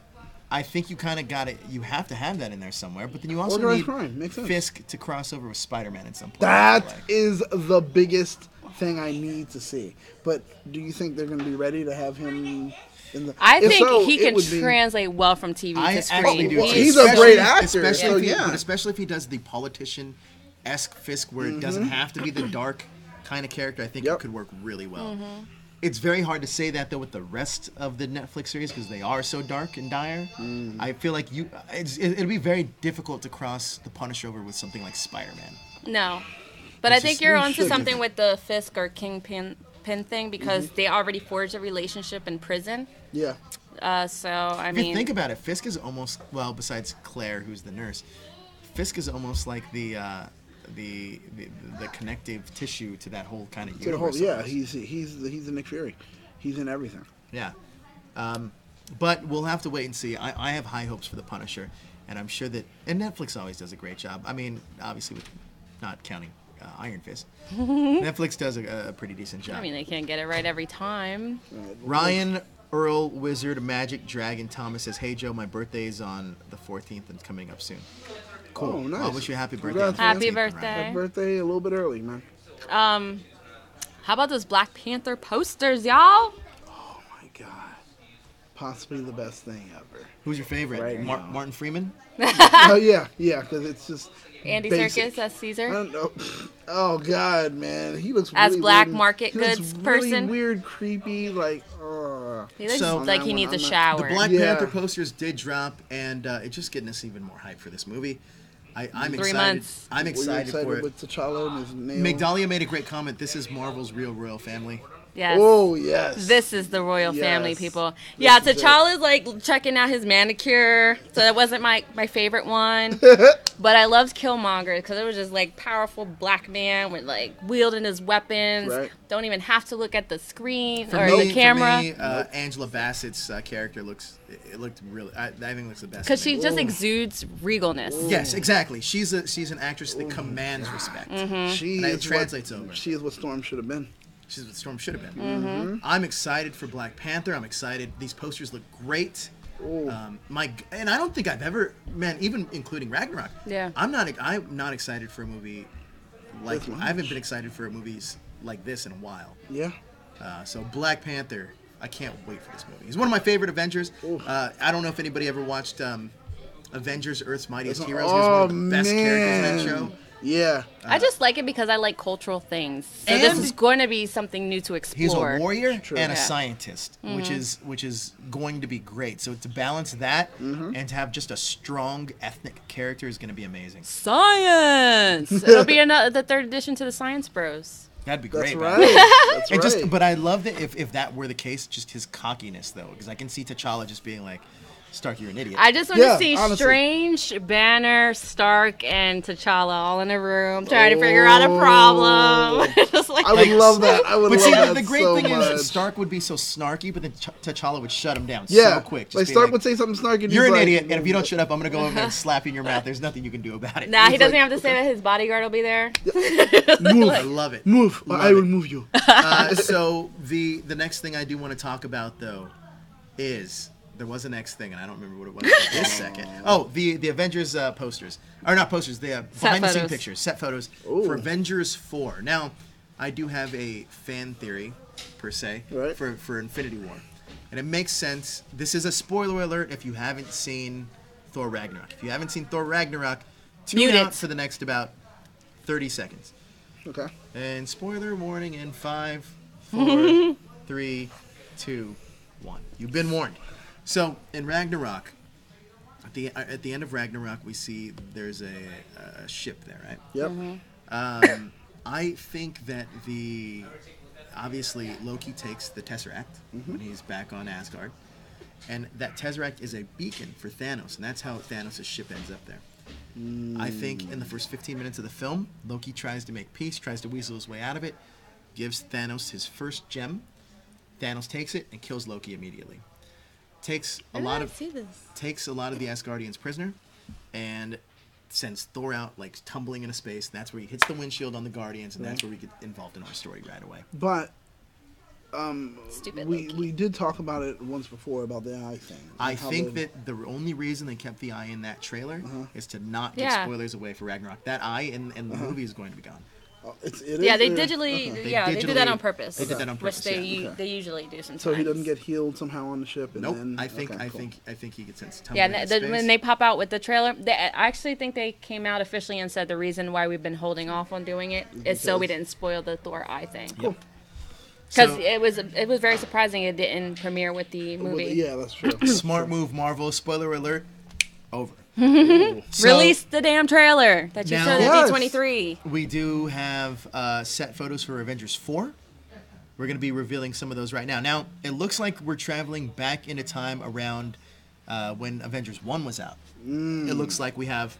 I think you kind of got it. You have to have that in there somewhere. But then you also
Organized
need
crime. Makes sense.
Fisk to cross over with Spider-Man at some point.
That
Like,
is the biggest thing I need to see. But do you think they're going to be ready to have him in the?
I
If
think
so,
he
it
can
would be-
translate well from TV
I
to
actually
screen.
do.
Well,
too.
he's a
Especially-
great actor,
especially
so
if he,
yeah.
but especially if he does the politician-esque Fisk, where it doesn't have to be the dark kind of character. I think
Yep.
it could work really well. It's very hard to say that though with the rest of the Netflix series because they are so dark and dire. I feel like it'll be very difficult to cross the Punisher over with something like Spider-Man.
No. But I
It's
think
just-
you're
we
onto
should
something
do
with the Fisk or Kingpin thing because they already forged a relationship in prison.
Yeah.
So, I
If you
mean,
think about it, Fisk is almost besides Claire, who's the nurse, Fisk is almost like the connective tissue to that whole kind of
To the whole,
universe.
yeah,
almost.
he's the Nick Fury. He's in everything.
Yeah. But we'll have to wait and see. I have high hopes for the Punisher, and I'm sure that and Netflix always does a great job. I mean, obviously, with not counting Iron Fist, Netflix does a pretty decent job.
I mean, they can't get it right every time.
Ryan Earl Wizard Magic Dragon Thomas says, "Hey Joe, my birthday is on the 14th and it's coming up soon." Cool.
Oh, nice.
Well, I wish you a happy birthday.
Congrats,
on the
Happy
14th,
birthday.
Ryan.
Happy birthday a little bit early, man.
How about those Black Panther posters, y'all?
Oh my God. Possibly the best thing ever.
Who's your favorite?
Right now.
Martin Freeman?
Oh yeah, because it's just
Andy
basic.
Serkis as
I
Caesar.
don't know. Oh God, man, he looks
As
really
black
weird.
market
He looks
goods
really
person?
weird, creepy, like.
He looks
So-
like he needs a
I'm not-
shower.
The Black
Yeah.
Panther posters did drop, and it's just getting us even more hype for this movie. I'm
3
excited.
months.
I'm
Were you
excited for it.
with T'Challa and his nail?
Migdalia made a great comment. This is Marvel's real royal family.
Yes.
Oh yes.
This is the royal family,
Yes.
people.
This
Yeah,
is it.
T'Challa's like checking out his manicure. So that wasn't my favorite one. But I loved Killmonger because it was just like powerful black man with like wielding his weapons.
Right.
Don't even have to look at the screen
For
or
me,
the camera.
For me, Angela Bassett's character looked really. I think it looks the best.
Because
to me.
she just exudes regalness.
Yes, exactly. She's an actress that commands respect.
She
And it
is
translates
what,
over.
She is what Storm should have been.
She's what Storm should have been.
Mm-hmm.
I'm excited for Black Panther. I'm excited. These posters look great. And I don't think I've ever, man, even including Ragnarok.
Yeah.
I'm not excited for a movie like
This much.
I haven't been excited for movies like this in a while.
Yeah.
So Black Panther, I can't wait for this movie. He's one of my favorite Avengers. I don't know if anybody ever watched Avengers: Earth's Mightiest Heroes. He was one of the best characters in that show.
Yeah.
I just like it because I like cultural things. So
And-
this is going to be something new to
He's
explore.
a warrior
True.
and a
Yeah.
scientist, which is going to be great. So to balance that and to have just a strong ethnic character is going to be amazing.
Science! It'll be the third edition to the Science Bros.
That'd be
That's
great.
right.
man.
That's
And
right.
just, but I love that if that were the case, just his cockiness though, because I can see T'Challa just being like, "Stark, you're an idiot."
I just want
Yeah,
to see
honestly.
Strange, Banner, Stark, and T'Challa all in a room trying to figure out a problem. Just like,
I would love that. I would
But
love
see,
that
the great
so
thing
much.
is Stark would be so snarky, but then T'Challa would shut him down
Yeah.
so quick. Just
Like
be
Stark would say something snarky. and
"You're
he's
an
like,
idiot, and if you don't shut up, I'm gonna go over there and slap you in your mouth. There's nothing you can do about it."
nah, he
He's
doesn't
like,
have to say that his bodyguard will be there.
Move.
I love it.
Move. Or
Love
I will
it.
move you.
So the next thing I do want to talk about though is there was a next thing and I don't remember what it was at this second. Oh, the Avengers posters, or not posters, the behind the scene
photos.
pictures, set photos
Ooh.
for Avengers 4. Now, I do have a fan theory, per se,
Right.
for Infinity War. And it makes sense. This is a spoiler alert if you haven't seen Thor Ragnarok. If you haven't seen Thor Ragnarok, tune
Mute
out
it.
for the next about 30 seconds.
Okay.
And spoiler warning in 5, 4, 3, 2, 1. You've been warned. So, in Ragnarok, at the end of Ragnarok, we see there's a ship there, right?
Yep.
I think that obviously Loki takes the Tesseract when he's back on Asgard, and that Tesseract is a beacon for Thanos, and that's how Thanos' ship ends up there. I think in the first 15 minutes of the film, Loki tries to make peace, tries to weasel his way out of it, gives Thanos his first gem. Thanos takes it and kills Loki immediately. Takes a lot of the Asgardians prisoner, and sends Thor out like tumbling into space. That's where he hits the windshield on the Guardians, and that's where we get involved in our story right away.
But
Stupid
we
Loki.
did talk about it once before about the eye thing.
I think that the only reason they kept the eye in that trailer is to not give spoilers away for Ragnarok. That eye in the movie is going to be gone.
Yeah, they digitally. They did that on purpose.
They did that on purpose.
Which they usually do sometimes.
So he doesn't get healed somehow on the ship. And
Nope.
Then,
I think he gets sent to tumbling into space.
when they pop out with the trailer, I actually think they came out officially and said the reason why we've been holding off on doing it is so we didn't spoil the Thor eye thing.
Cool.
Because
So-
it was very surprising it didn't premiere with the movie.
Yeah, that's true.
Smart move, Marvel. Spoiler alert. Over. So-
Release the damn trailer that you
Now-
showed
Yes.
at D23.
We do have set photos for Avengers 4. We're going to be revealing some of those right now. Now, it looks like we're traveling back into time around when Avengers 1 was out. It looks like we have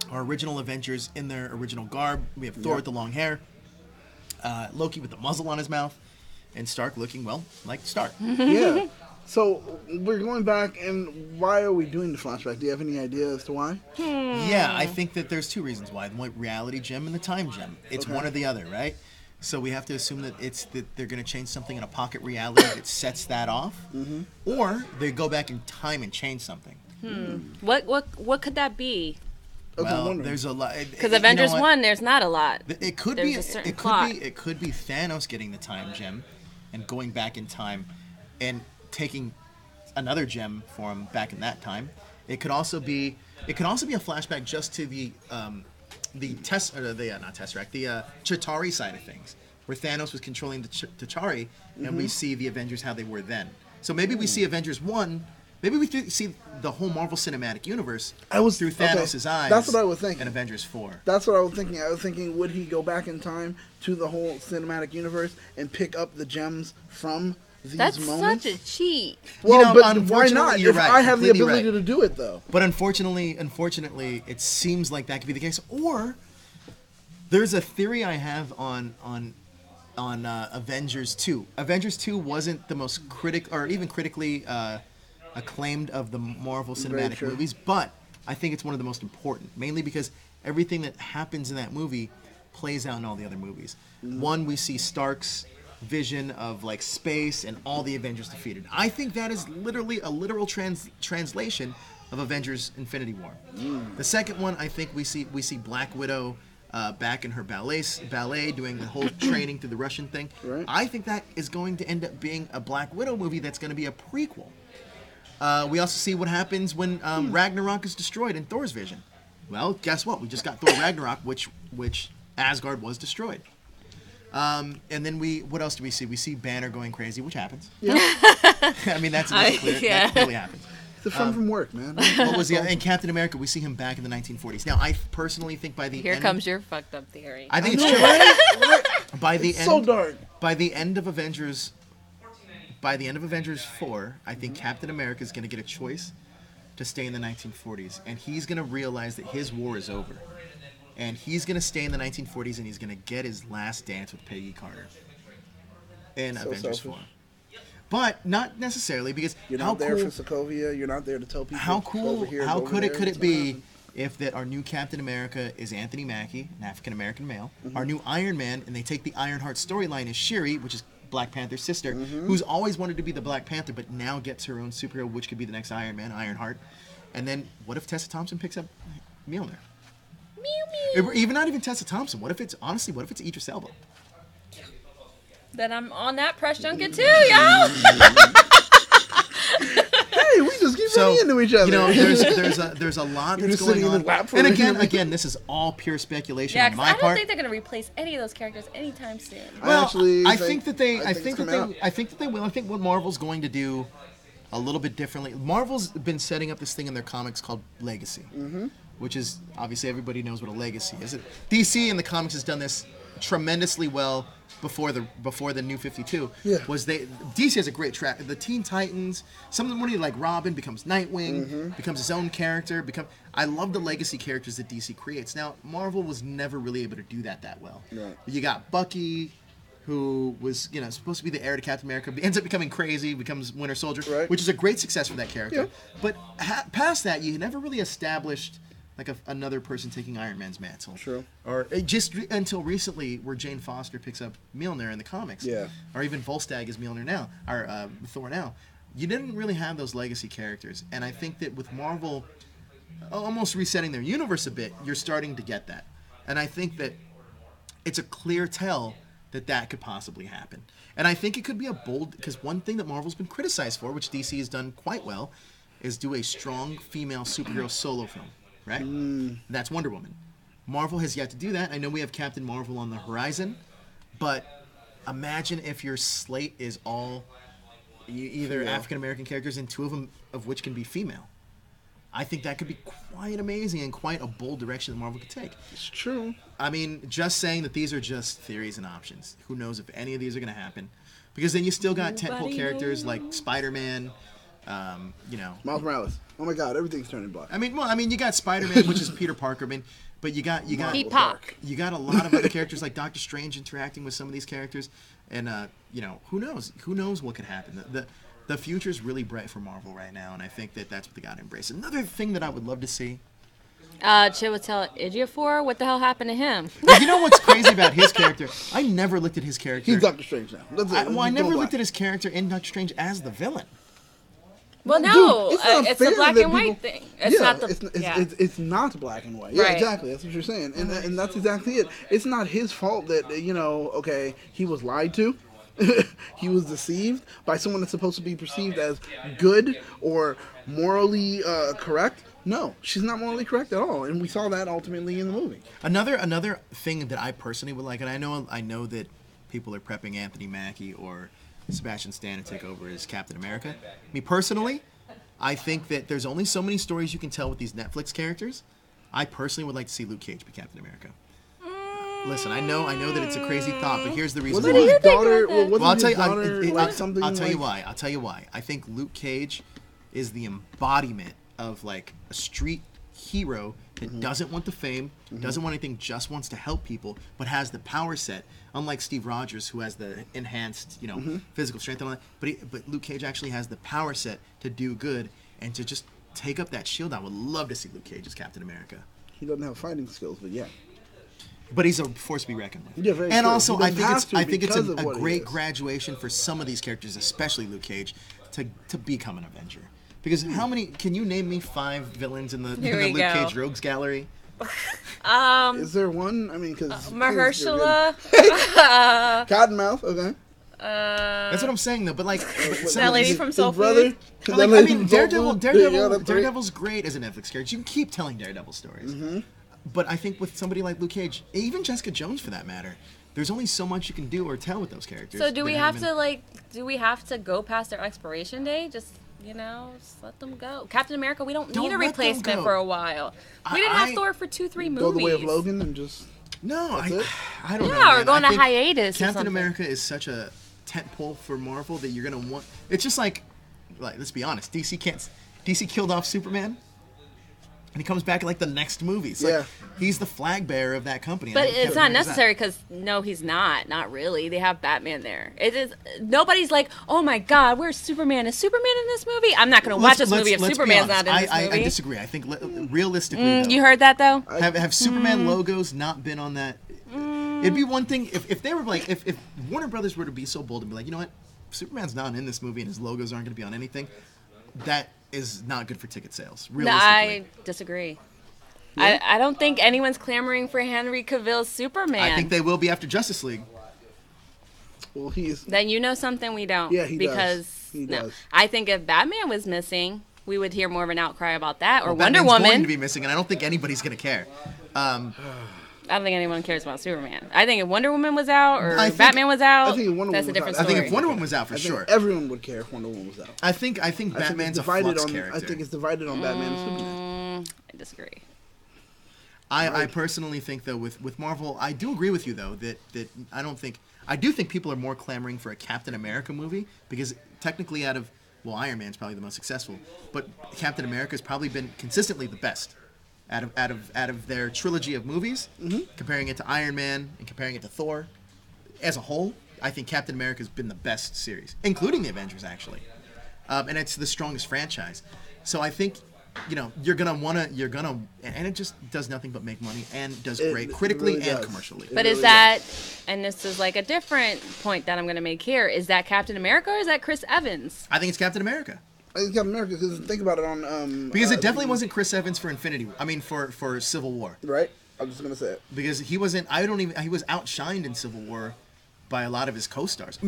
our original Avengers in their original garb. We have Thor with the long hair, Loki with the muzzle on his mouth, and Stark looking, well, like Stark.
Yeah. So we're going back, and why are we doing the flashback? Do you have any idea as to why?
Yeah, I think that there's two reasons why. The reality gem and the time gem. It's one or the other, right? So we have to assume that they're going to change something in a pocket reality that sets that off, or they go back in time and change something.
What could that be?
Okay, I'm
Well,
wondering.
there's a lot.
Because Avengers 1, there's not a lot.
It could
There's
be.
a certain
It could
plot.
be. It could be Thanos getting the time gem, and going back in time, and taking another gem for him back in that time. It could also be. It could also be a flashback just to the Chitauri side of things, where Thanos was controlling the Chitauri, and we see the Avengers how they were then. So maybe we see Avengers 1. Maybe we see the whole Marvel Cinematic Universe through Thanos' eyes.
That's what I was thinking.
In Avengers 4.
That's what I was thinking. I was thinking, would he go back in time to the whole cinematic universe and pick up the gems from these
That's
moments?
such a cheat.
Well,
You know,
but why
unfortunately,
not?
you're
If
right,
I have the
completely
ability
right.
to do it, though.
But unfortunately, it seems like that could be the case. Or there's a theory I have on Avengers 2. Avengers 2 wasn't the most critically acclaimed of the Marvel
Very
Cinematic
true.
movies, but I think it's one of the most important, mainly because everything that happens in that movie plays out in all the other movies. One, we see Stark's vision of like space and all the Avengers defeated. I think that is literally a literal translation of Avengers Infinity War. The second one, I think we see Black Widow back in her ballet doing the whole training through the Russian thing.
Right.
I think that is going to end up being a Black Widow movie that's going to be a prequel. We also see what happens when Ragnarok is destroyed in Thor's vision. Well, guess what? We just got Thor Ragnarok, which Asgard was destroyed. And then what else do we see? We see Banner going crazy, which happens.
Yeah.
I mean, that's clear.
yeah.
That clearly happens.
It's a friend from work, man.
What was the in Captain America? We see him back in the 1940s. Now, I personally think by the
Here
end,
comes your fucked up theory.
I think it's true. By the
It's
end,
so dark.
By the end of Avengers 4, I think Captain America is going to get a choice to stay in the 1940s, and he's going to realize that his war is over, and he's going to stay in the 1940s, and he's going to get his last dance with Peggy Carter in
So
Avengers
selfish.
4. But not necessarily, because
You're
how
not there
cool,
for Sokovia. You're not there to tell people.
how
go
cool,
over here,
how
go over
could it
there,
could
what's
it
gonna
be
happen.
if that our new Captain America is Anthony Mackie, an African American male,
Mm-hmm.
our new Iron Man, and they take the Ironheart storyline as Shuri, which is Black Panther's sister,
Mm-hmm.
who's always wanted to be the Black Panther, but now gets her own superhero, which could be the next Iron Man, Ironheart. And then what if Tessa Thompson picks up Mjolnir?
Mew mew.
Even not even Tessa Thompson. What if it's Idris Elba?
Then I'm on that press junket too, yo.
Hey, we just keep running into each other.
You know, there's a lot that's going on. And
again,
again, this is all pure speculation on my
I don't
part.
think they're gonna replace any of those characters anytime soon.
Well, I
think
think that they will. I think what Marvel's going to do a little bit differently. Marvel's been setting up this thing in their comics called Legacy, which is obviously everybody knows what a legacy is. DC in the comics has done this tremendously well before the New 52.
Yeah.
DC has a great track. The Teen Titans, somebody like Robin becomes Nightwing, becomes his own character. I love the legacy characters that DC creates. Now Marvel was never really able to do that well.
Right.
You got Bucky, who was supposed to be the heir to Captain America, but ends up becoming crazy, becomes Winter Soldier,
right.
which is a great success for that character.
Yeah.
But past that, you never really established like another person taking Iron Man's mantle.
True.
Or just until recently, where Jane Foster picks up Mjolnir in the comics.
Yeah.
Or even Volstagg is Mjolnir now, or Thor now. You didn't really have those legacy characters, and I think that with Marvel almost resetting their universe a bit, you're starting to get that. And I think that it's a clear tell that could possibly happen. And I think it could be a bold, because one thing that Marvel's been criticized for, which DC has done quite well, is do a strong female superhero solo film, right? That's Wonder Woman. Marvel has yet to do that. I know we have Captain Marvel on the horizon, but imagine if your slate is all either African American characters and two of them of which can be female. I think that could be quite amazing and quite a bold direction that Marvel could take.
It's true.
I mean, just saying that these are just theories and options. Who knows if any of these are going to happen? Because then you still got tentpole characters like Spider-Man,
Miles Morales. Oh my God, everything's turning black.
I mean, you got Spider-Man, which is Peter Parker, but you got
Peacock.
you got a lot of other characters like Doctor Strange interacting with some of these characters, and who knows? Who knows what could happen? The future is really bright for Marvel right now, and I think that's what they got to embrace. Another thing that I would love to see.
Chiwetel Ejiofor, what the hell happened to him?
You know what's crazy about his character? I never looked at his character.
He's Doctor Strange now. That's it.
I never looked at his character in Doctor Strange as the villain.
Well, no,
Dude,
it's a black and white thing. It's not
it's not black and white.
Right.
Yeah, exactly. That's what you're saying, and that's exactly it. It's not his fault that okay, he was lied to. He was deceived by someone that's supposed to be perceived as good or morally correct. No, she's not morally correct at all, and we saw that ultimately in the movie.
Another thing that I personally would like, and I know that people are prepping Anthony Mackie or Sebastian Stan to take over as Captain America. Me personally, I think that there's only so many stories you can tell with these Netflix characters. I personally would like to see Luke Cage be Captain America. Listen, I know that it's a crazy thought, but here's the reason why.
His daughter,
I'll tell you why. I'll tell you why. I think Luke Cage is the embodiment of like a street hero that doesn't want the fame, doesn't want anything, just wants to help people, but has the power set. Unlike Steve Rogers, who has the enhanced, physical strength and all that, but Luke Cage actually has the power set to do good and to just take up that shield. I would love to see Luke Cage as Captain America.
He doesn't have fighting skills, but yeah.
But he's a force to be reckoned with.
Yeah, very
and
true.
also, I think it's a
what
great graduation for some of these characters, especially Luke Cage, to become an Avenger. Because how many? Can you name me 5 villains in the Luke Cage Rogues Gallery?
Is there one? I mean, because
Mahershala,
Cottonmouth. Okay.
That's what I'm saying, though. But like
that lady from Soul
brother.
Food.
I mean, Daredevil's great as a Netflix character. You can keep telling Daredevil stories. But I think with somebody like Luke Cage, even Jessica Jones for that matter, there's only so much you can do or tell with those characters.
So do we have to go past their expiration date? Just let them go. Captain America, we don't need a replacement for a while. We didn't have Thor for 2-3 movies.
Go the way of Logan and just.
No, I don't know.
Yeah, we're going to hiatus.
Captain America is such a tentpole for Marvel that you're gonna want. It's just like let's be honest. DC killed off Superman. And he comes back in like the next movie. So he's the flag bearer of that company.
But it's not necessary because no, he's not. Not really. They have Batman there. It is. Nobody's like, oh my God, where's Superman? Is Superman in this movie? I'm not going to watch this movie if Superman's not in this movie.
I disagree. I think realistically, though,
you heard that though.
Have Superman logos not been on that? It'd be one thing if they were like if Warner Brothers were to be so bold and be like, you know what, Superman's not in this movie and his logos aren't going to be on anything. That is not good for ticket sales. Realistically.
I disagree. Yeah. I don't think anyone's clamoring for Henry Cavill's Superman.
I think they will be after Justice League.
Well, he's.
Then you know something we don't.
Yeah, he
because,
does. He
no.
does.
I think if Batman was missing, we would hear more of an outcry about that. Or
Well,
Wonder
Batman's
Woman.
going to be missing, and I don't think anybody's going to care.
I don't think anyone cares about Superman. I think if Wonder Woman was out or
I think-
Batman was out,
I think if Wonder
that's
Woman
a different
was out,
story.
I think if Wonder Woman was out for
I think
sure.
everyone would care if Wonder Woman was out.
I think
I think
Batman's
it's
a
divided
flux
on.
character.
I think it's divided on Batman and Superman.
I disagree.
I personally think though with Marvel, I do agree with you though that I do think people are more clamoring for a Captain America movie because technically Iron Man's probably the most successful, but Captain America's probably been consistently the best out of their trilogy of movies. Mm-hmm. Comparing it to Iron Man and comparing it to Thor, as a whole, I think Captain America's been the best series, including the Avengers actually, and it's the strongest franchise. So I think. You're gonna, and it just does nothing but make money and does great critically
really
and
does.
commercially.
But is that, and this is like a different point that I'm going to make here, is that Captain America or is that Chris Evans?
I think it's Captain America.
I think Captain America because think about it on.
Because it definitely wasn't Chris Evans for for Civil War.
Right. I'm just gonna say it.
Because he wasn't. He was outshined in Civil War by a lot of his co-stars.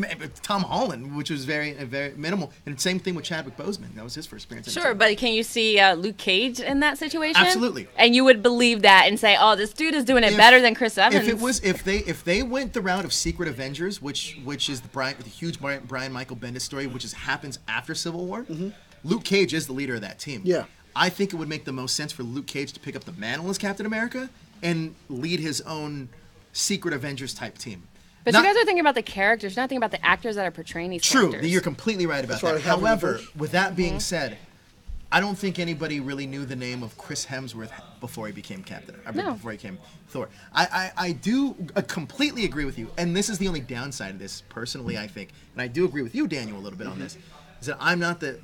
Tom Holland, which was very minimal, and same thing with Chadwick Boseman. That was his first appearance.
Sure, but can you see Luke Cage in that situation?
Absolutely.
And you would believe that and say, "Oh, this dude is doing it better than Chris Evans."
If they went the route of Secret Avengers, which is the huge Brian Michael Bendis story, which happens after Civil War, Luke Cage is the leader of that team.
Yeah.
I think it would make the most sense for Luke Cage to pick up the mantle as Captain America and lead his own Secret Avengers type team.
But you guys are thinking about the characters, you're not thinking about the actors that are portraying these characters.
True, you're completely right about that. However, with that being said, I don't think anybody really knew the name of Chris Hemsworth before he became before he became Thor. I do completely agree with you, and this is the only downside of this, personally, I think, and I do agree with you, Daniel, a little bit on this, is that I'm not the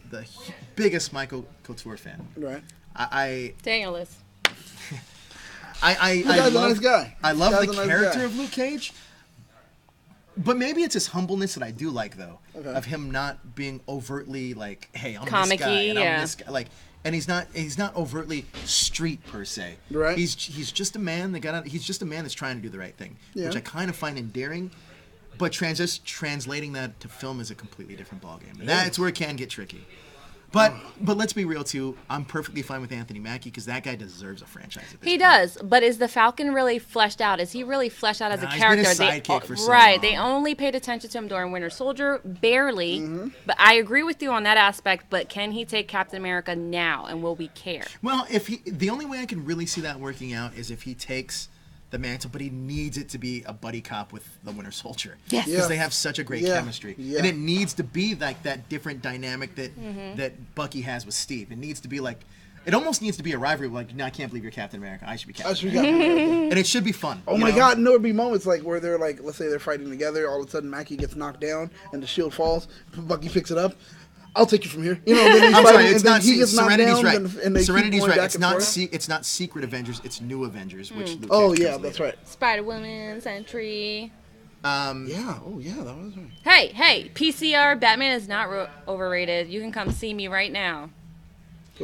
biggest Michael Couture fan.
Right.
Daniel is.
I
guy's
love,
a nice guy.
I love
This
the
guy's a nice
character
guy.
of Luke Cage. But maybe it's his humbleness that I do like, though,
Okay.
of him not being overtly like, "Hey, I'm
Comic-y,
this guy, and
yeah.
I'm this guy." Like, and he's not overtly street per se.
Right.
He's just a man he's just a man that's trying to do the right thing,
Yeah.
which I kind of find endearing. But translating that to film is a completely different ballgame, and that's where it can get tricky. But let's be real too. I'm perfectly fine with Anthony Mackie because that guy deserves a franchise. At this
He
point.
does, but is the Falcon really fleshed out? Is he really fleshed out as a
Nah, he's
character?
been a sidekick for so
right.
long.
They only paid attention to him during Winter Soldier, barely. But I agree with you on that aspect. But can he take Captain America now, and will we care?
Well, the only way I can really see that working out is if he takes the mantle, but he needs it to be a buddy cop with the Winter Soldier.
Yes.
Because
Yeah.
they have such a great
Yeah.
chemistry.
Yeah.
And it needs to be like that different dynamic that Bucky has with Steve. It needs to be like, it almost needs to be a rivalry, like, no, I can't believe you're Captain America. I should be Captain
I should
America.
be Captain America.
And it should be fun.
Oh
you
my
know?
God! And there would be moments like where they're like, let's say they're fighting together. All of a sudden, Mackie gets knocked down, and the shield falls. Bucky picks it up. I'll take you from here. You know, then he's
I'm
fighting,
sorry, it's
and then
not.
he gets knocked
Serenity's
down,
right.
and they keep
Serenity's
going
right.
back
It's
and
not.
forth.
It's not Secret Avengers. It's New Avengers, which Luke
Oh
Cage
yeah,
comes
that's
later.
right.
Spider-Woman, Sentry.
Yeah. Oh yeah, that was right.
Hey, PCR, Batman is not overrated. You can come see me right now.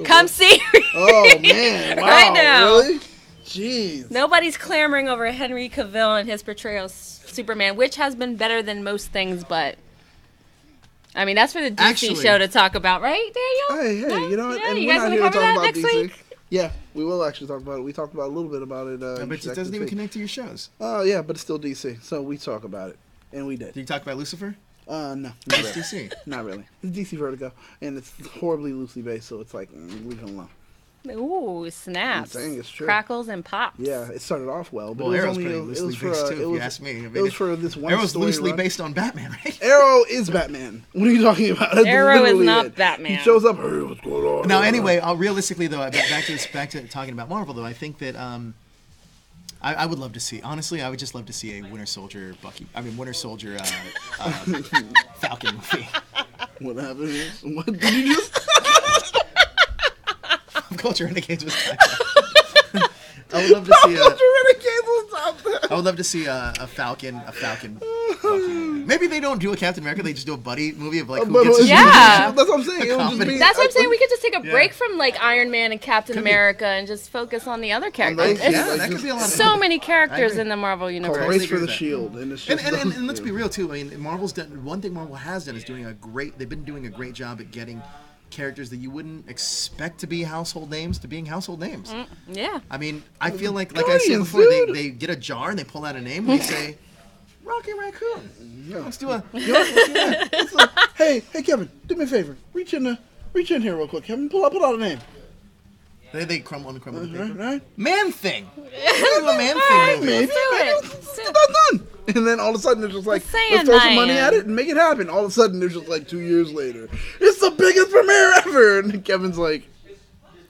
Come see me
Oh man! Wow.
right now.
Really? Jeez.
Nobody's clamoring over Henry Cavill and his portrayal of Superman, which has been better than most things, but I mean that's for the DC
Actually-
show to talk about, right, Daniel?
Hey,
No?
you know what?
Yeah,
And
you
we're
guys
not
want
here
to
to
cover
talk
that
about
next
DC.
week?
Yeah, we will actually talk about it. We talked about a little bit about it.
But it doesn't even connect to your shows.
Oh yeah, but it's still DC, so we talk about it, and we did.
Did you talk about Lucifer?
No, not
It's
really.
DC.
Not really. It's DC Vertigo, and it's horribly loosely based, so it's like leave it alone.
Ooh, snaps.
I'm saying it's true.
Crackles and pops.
Yeah, it started off well, but
Well,
it was
Arrow's
only
pretty loosely based too, if you ask me. I mean,
it was for this one
Arrow's
story
loosely
run.
based on Batman, right?
Arrow is Batman. What are you talking about? That's
Arrow is
literally
not
it.
Batman.
He shows up. Hey, what's going on?
Now, anyway, realistically though, back to talking about Marvel though, I think that I would love to see. Honestly, I would just love to see a Winter Soldier Falcon movie.
What happened here? What did you just?
Culture Renegades was I would love to see
Renegades was out there.
I would love to see a Falcon Bucky movie. Maybe they don't do a Captain America. They just do a buddy movie of like who
But-
gets to
Yeah.
That's what I'm saying. It would just
comedy.
be,
That's what I'm saying. We could just take a
Yeah.
break from like Iron Man and Captain
Could be.
America and just focus on the other characters.
those,
It's
Yeah, that could be a lot of
so
fun.
many characters
agree.
in the Marvel
called
universe.
Totally
Race for
agree
the
with that.
Shield, and it's
And,
just
and let's be real too. I mean, Marvel's done one thing. Marvel has done is doing a great. They've been doing a great job at getting characters that you wouldn't expect to be household names to being household names.
Yeah.
I mean, I feel like I said
Guardians,
before,
dude.
they get a jar and they pull out a name and they say, Rocky Raccoon.
Yeah.
Let's do a.
It's like, hey, Kevin, do me a favor. Reach in here real quick, Kevin. Pull out a name.
They crumble the paper.
Right?
Man Thing. Let's do a Man Thing movie.
Maybe.
do it.
Let's get that done. And then all of a sudden, they're just like,
The
let's throw some
Sandman.
money at it and make it happen. All of a sudden, there's just like 2 years later. It's the biggest premiere ever. And Kevin's like,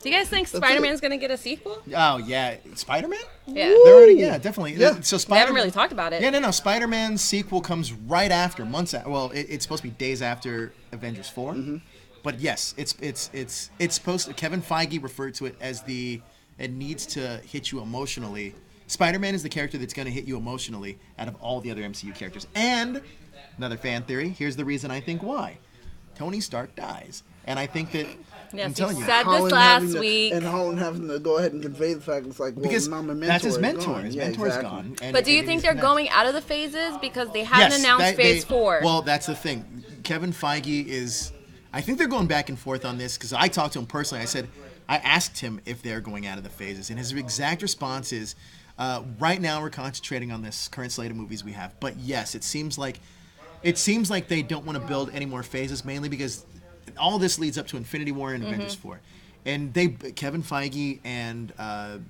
Do you guys think
it.
Spider-Man's gonna get a sequel?
Oh yeah, Spider-Man.
Yeah.
They're already definitely.
Yeah.
So
We
Spider.
haven't really talked about it.
Yeah, no. Spider-Man's sequel comes right after, months after. Well, it's supposed to be days after Avengers 4. But yes, it's supposed to. Kevin Feige referred to it as it needs to hit you emotionally. Spider-Man is the character that's going to hit you emotionally out of all the other MCU characters. And another fan theory. Here's the reason I think why. Tony Stark dies, and I think that.
Yes,
I'm telling
he
you.
said
Holland
this last
having to-
week.
And Holland having to go ahead and convey the fact it's like, well,
Because
now my mentor
that's his
is
mentor.
gone.
His
Yeah,
mentor's
exactly.
gone.
But do you
and
think
he's
they're
next.
going out of the phases because they haven't announced Phase 4?
Well, that's the thing. Kevin Feige is. I think they're going back and forth on this because I talked to him personally. I asked him if they're going out of the phases, and his exact response is, right now we're concentrating on this current slate of movies we have. But yes, it seems like they don't want to build any more phases, mainly because all this leads up to Infinity War and Avengers 4. And Kevin Feige and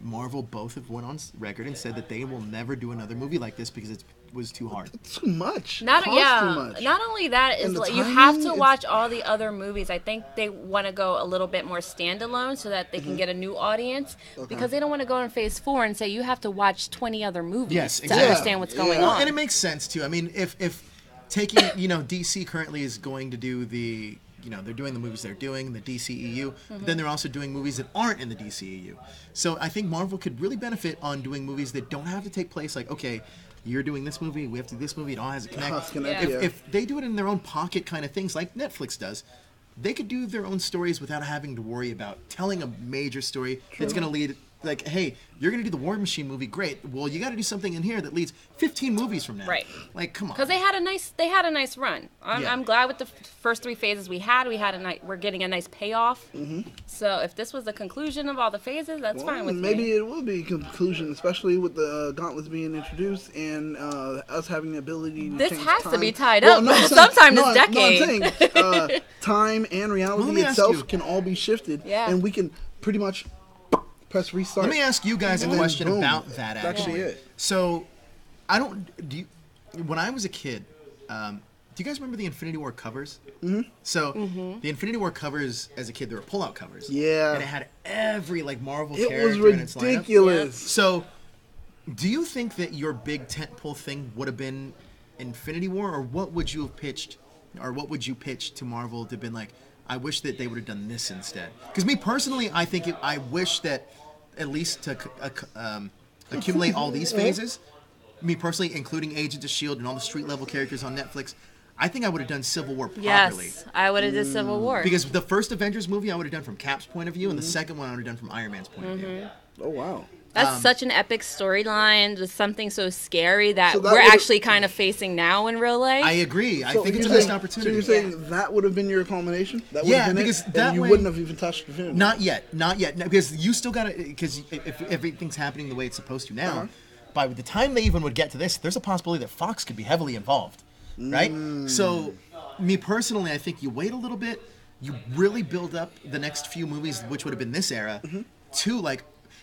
Marvel both have went on record and said that they will never do another movie like this because it was too hard.
Too much.
Not
Costs
yeah.
too much.
Not only that is
And the
like you have
timing,
to
it's-
watch all the other movies. I think they want to go a little bit more standalone so that they can get a new audience because they don't want to go in Phase 4 and say you have to watch 20 other movies
Yes,
to
exactly.
understand what's going
Yeah.
on.
And it makes sense too. I mean, if taking DC currently is going to do they're doing the movies they're doing, the DCEU, but then they're also doing movies that aren't in the DCEU. So I think Marvel could really benefit on doing movies that don't have to take place like, okay, you're doing this movie, we have to do this movie, it all has to connect.
Has to connect,
Yeah.
yeah.
If they do it in their own pocket kind of things like Netflix does, they could do their own stories without having to worry about telling a major story that's going to lead, like, hey, you're going to do the War Machine movie, great. Well, you got to do something in here that leads 15 movies from now.
Right.
Like, come on.
Because they had a nice run.
Yeah.
I'm glad with the first 3 phases we had. We're getting a nice payoff. So if this was the conclusion of all the phases, that's fine with
maybe
me.
it will be a conclusion, especially with the gauntlets being introduced and us having the ability to
This
change
has to
time.
be tied
Well,
up
no, I'm saying-
sometime
no,
this
I'm- no, I'm
decade.
saying, time and
Well, let
reality
me ask
itself
you-
can all be shifted,
Yeah.
and we can pretty much press restart.
Let me ask you guys a
And then
question
boom,
about that.
that's actually
Actually,
it.
So, when I was a kid, do you guys remember the Infinity War covers? Mm-hmm. So the Infinity War covers as a kid, they were pull-out covers.
Yeah.
and it had every Marvel
It
character
was
in its lineup.
ridiculous.
So, do you think that your big tentpole thing would have been Infinity War, or what would you have pitched, or what would you pitch to Marvel to have been like, I wish that they would have done this instead? Because me personally, I think I wish that at least to accumulate all these phases, me personally, including Agents of S.H.I.E.L.D. and all the street-level characters on Netflix, I think I would have done Civil War properly.
Yes, I would have did Civil War.
Because the first Avengers movie I would have done from Cap's point of view, and the second one I would have done from Iron Man's point of view.
Oh wow.
That's such an epic storyline, just something so scary that,
So that
we're
would've-
actually kind of facing now in real life.
I agree. I
So
think it's a
you're
missed
saying-
opportunity.
So you're saying that would have been your culmination? That would
Yeah,
have been
because
it?
that
and you
way-
wouldn't have even touched Infinity War.
Not yet. No, because you still got to. Because if everything's happening the way it's supposed to now, by the time they even would get to this, there's a possibility that Fox could be heavily involved, right? So, me personally, I think you wait a little bit, you really build up the next few movies, which would have been this era, to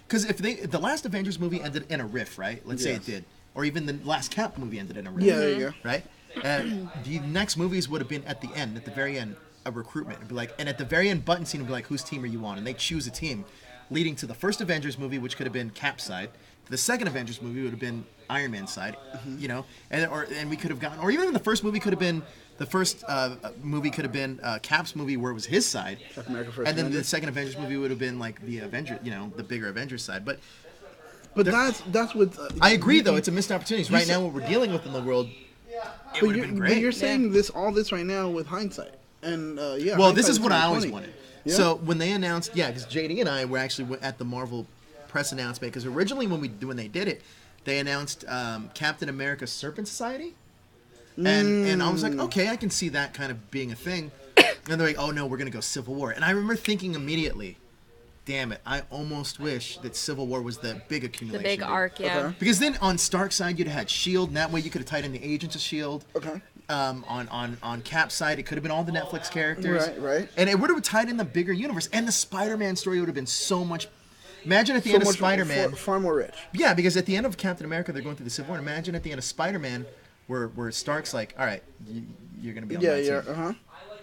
because if the last Avengers movie ended in a riff, right? Let's say it
Yes.
did, or even the last Cap movie ended in a riff.
Yeah, there you go.
Right? The next movies would have been at the end, at the very end, a recruitment. It'd be like, and at the very end, button scene would be like, whose team are you on? And they choose a team, leading to the first Avengers movie, which could have been Cap's side. The second Avengers movie would have been Iron Man's side, and we could have gotten, or even the first movie could have been. The first movie could have been Cap's movie, where it was his side,
Captain America First
and then
Avenger.
the second Avengers movie would have been like the Avenger, the bigger Avengers side. But
But that's what
I agree, though, it's a missed opportunity. Right now, what we're dealing with in the world, it would have been great.
But you're saying all this right now with hindsight, and yeah.
Well, this is what I
2020.
always wanted.
Yeah.
So when they announced, because JD and I were actually at the Marvel press announcement, because originally when they did it, they announced Captain America Serpent Society, and I was like, okay, I can see that kind of being a thing. And they're like, oh no, we're gonna go Civil War, and I remember thinking immediately, damn it, I almost wish that Civil War was the big accumulation.
The big arc, yeah.
Okay.
Because then on Stark's side, you'd have had S.H.I.E.L.D., and that way you could have tied in the Agents of S.H.I.E.L.D.
Okay.
On Cap's side, it could have been all the Netflix characters.
Right.
And it would have tied in the bigger universe. And the Spider-Man story would have been so much... Imagine at the end of Spider-Man...
Far more rich.
Yeah, because at the end of Captain America, they're going through the Civil War. Imagine at the end of Spider-Man, where Stark's like, all right, you're going to be on my team.
Uh-huh.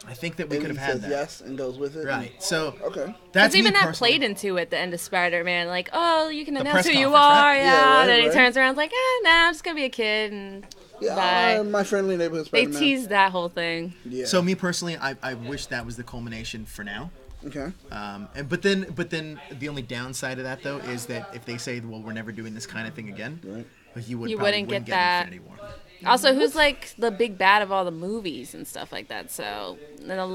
I think that we could have
he
had
says
that.
yes and goes with it.
Right. So
Okay.
that's
Because even
me
that
personally.
played into at the end of Spider-Man, like, oh, you can announce
press
who you
conference,
are,
right?
yeah.
Yeah,
And then he
right.
turns around, like, nah, I'm just gonna be a kid, and
Yeah,
bye.
my friendly neighborhood
They
Spider-Man.
teased that whole thing.
Yeah.
So me personally, I wish that was the culmination for now.
Okay.
But then the only downside of that though is that if they say, well, we're never doing this kind of thing again,
Right.
you
You
probably
wouldn't get that.
Infinity War.
Also, who's like the big bad of all the movies and stuff like that? So, in a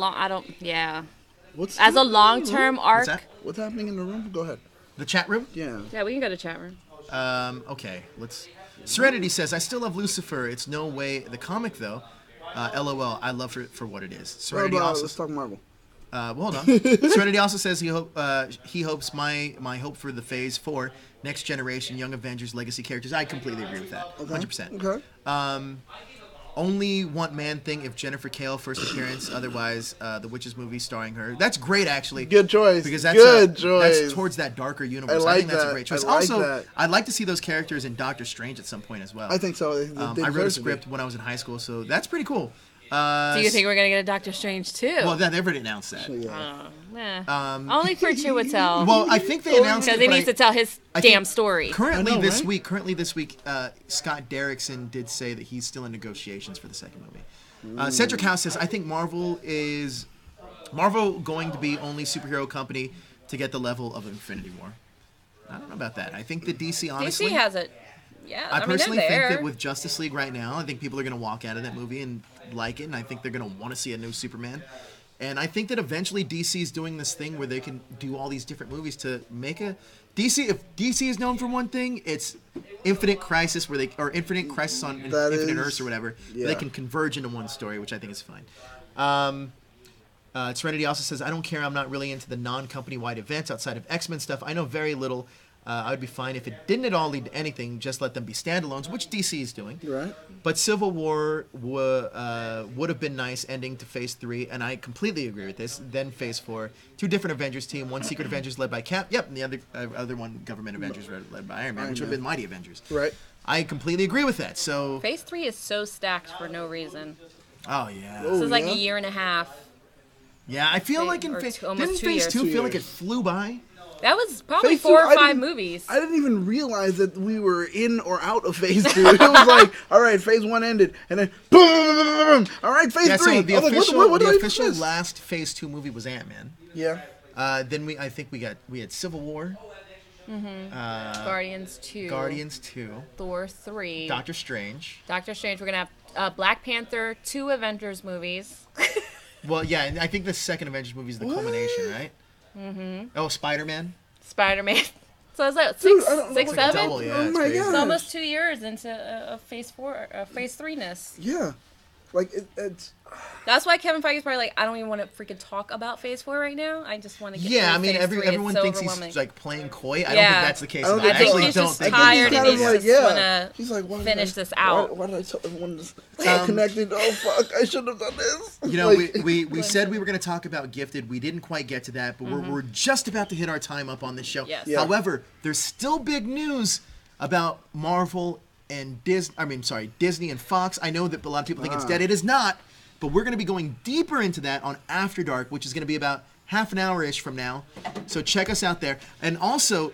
What's
as a
happening
long-term
What's
arc.
that?
What's happening in the room? Go ahead.
The chat room?
Yeah.
Yeah, we can go to chat room.
Okay, let's. Serenity says, I still love Lucifer. It's no way the comic though. LOL. I love it for what it is. Serenity also.
Let's talk Marvel.
Well, hold on. Serenity also says he hopes my hope for the Phase 4 Next Generation Young Avengers legacy characters. I completely agree with that. 100%.
Okay.
Only want Man Thing if Jennifer Kale first appearance. Otherwise, the Witches movie starring her. That's great, actually.
Good choice.
Because that's
Good choice.
That's towards that darker universe.
I like
think that's a
that.
great choice.
I like
Also,
that.
I'd like to see those characters in Doctor Strange at some point as well.
I think so. They
I
deserve
wrote a
to
script
be.
when I was in high school, so that's pretty cool.
Do you think we're gonna get a Doctor Strange too?
Well, they already announced that.
Yeah.
Only for Chiwetel.
Well, I think they announced
because
it,
he
but
needs to tell his
I think
damn story.
Currently
I know,
this
right?
week, Scott Derrickson did say that he's still in negotiations for the second movie. Cedric House says, I think Marvel going to be only superhero company to get the level of Infinity War. I don't know about that. I think that DC honestly.
DC has it. Yeah,
I personally
they're
think
there.
that with Justice League right now, I think people are going to walk out of that movie and like it, and I think they're going to want to see a new Superman. And I think that eventually DC is doing this thing where they can do all these different movies to make a DC. If DC is known for one thing, it's Infinite Crisis, or Infinite Crisis on Infinite Earths or whatever.
Yeah.
Where they can converge into one story, which I think is fine. Serenity also says, I don't care. I'm not really into the non-company-wide events outside of X-Men stuff. I know very little. I would be fine if it didn't at all lead to anything. Just let them be standalones, which DC is doing.
Right.
But Civil War would have been nice ending to Phase 3, and I completely agree with this. Then Phase 4, 2 different Avengers team, one Secret Avengers led by Cap, and the other one Government Avengers led by Iron Man, which would have been Mighty Avengers.
Right.
I completely agree with that. So.
Phase 3 is so stacked for no reason.
Oh yeah.
Oh,
This is like
yeah?
a year and a half.
Yeah, I feel like in
Or
Phase
almost
didn't
2
Phase
years.
2
2
feel like it
years.
flew by.
That was probably
Phase
4
two,
or
I
5
didn't-
movies.
I didn't even realize that we were in or out of Phase 2. It was like, all right, Phase 1 ended, and then boom, all right, Phase 3.
So the
I was
official,
like, what did I
the
just
official
miss?
last Phase 2 movie was Ant-Man.
Yeah.
Then I think we had Civil War,
Guardians 2.
Guardians 2,
Thor 3.
Doctor Strange.
Doctor Strange. We're going to have Black Panther, 2 Avengers movies.
Well, yeah, and I think the second Avengers movie is the culmination, right? Mm-hmm. Oh, Spider-Man.
Spider-Man. So it's like
Dude,
six,
I don't know.
six,
It's like
seven?
Double, yeah,
Oh
it's
my
crazy.
God.
It's almost 2 years into a Phase 4, Phase 3-ness.
Yeah. Like, it's...
That's why Kevin Feige's probably like, I don't even want to freaking talk about Phase 4 right now. I just want to get
Yeah,
through
I mean,
Phase 3.
everyone
It's so
thinks
overwhelming.
he's like playing coy. I don't
Yeah.
think that's the case.
I don't
I
think so.
actually
he's
don't
just
think
tired
that's
and
the
he's
case.
just
yeah.
wanna
He's like, why did
finish
I-
this out.
Why did I tell everyone this? It's all connected. Oh, fuck. I should have done this.
You know,
Like-
we said we were going to talk about Gifted. We didn't quite get to that, but we're just about to hit our time up on this show.
Yes.
Yeah.
However, there's still big news about Marvel and Disney and Fox. I know that a lot of people think it's dead. It is not, but we're going to be going deeper into that on After Dark, which is going to be about half an hour-ish from now. So check us out there. And also,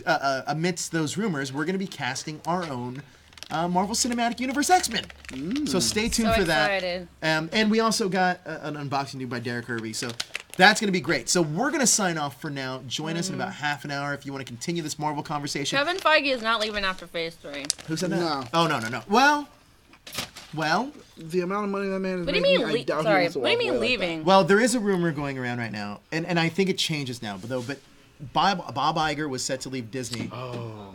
amidst those rumors, we're going to be casting our own Marvel Cinematic Universe X-Men. So stay tuned
So
for that.
excited.
And we also got an unboxing due by Derek Kirby. So that's going to be great. So we're going to sign off for now. Join us in about half an hour if you want to continue this Marvel conversation.
Kevin Feige is not leaving after Phase 3.
Who said that?
No.
Oh, no. Well, Well,
The amount of money that man is
What do you
making,
mean?
I doubt he
Sorry,
wants to
what do you
walk
mean
away like
leaving?
well, there is a rumor going around right now, and I think it changes now. But Bob Iger was set to leave Disney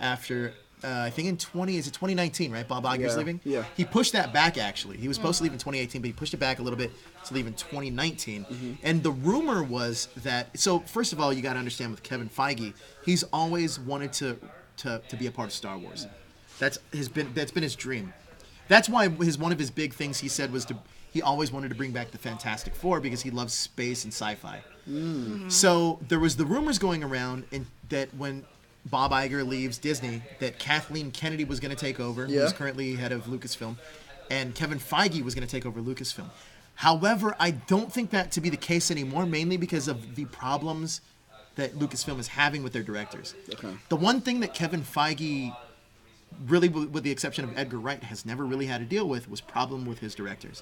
after I think in 2019, right? Bob Iger's
Yeah,
leaving.
yeah.
He pushed that back actually. He was supposed to leave in 2018, but he pushed it back a little bit to leave in 2019. And the rumor was that. So first of all, you got to understand with Kevin Feige, he's always wanted to be a part of Star Wars. That's been his dream. That's why one of his big things he said was he always wanted to bring back the Fantastic Four because he loves space and sci-fi. So there was the rumors going around that when Bob Iger leaves Disney, that Kathleen Kennedy was going to take over, who's currently head of Lucasfilm, and Kevin Feige was going to take over Lucasfilm. However, I don't think that to be the case anymore, mainly because of the problems that Lucasfilm is having with their directors.
Okay.
The one thing that Kevin Feige, really with the exception of Edgar Wright, has never really had to deal with was problem with his directors.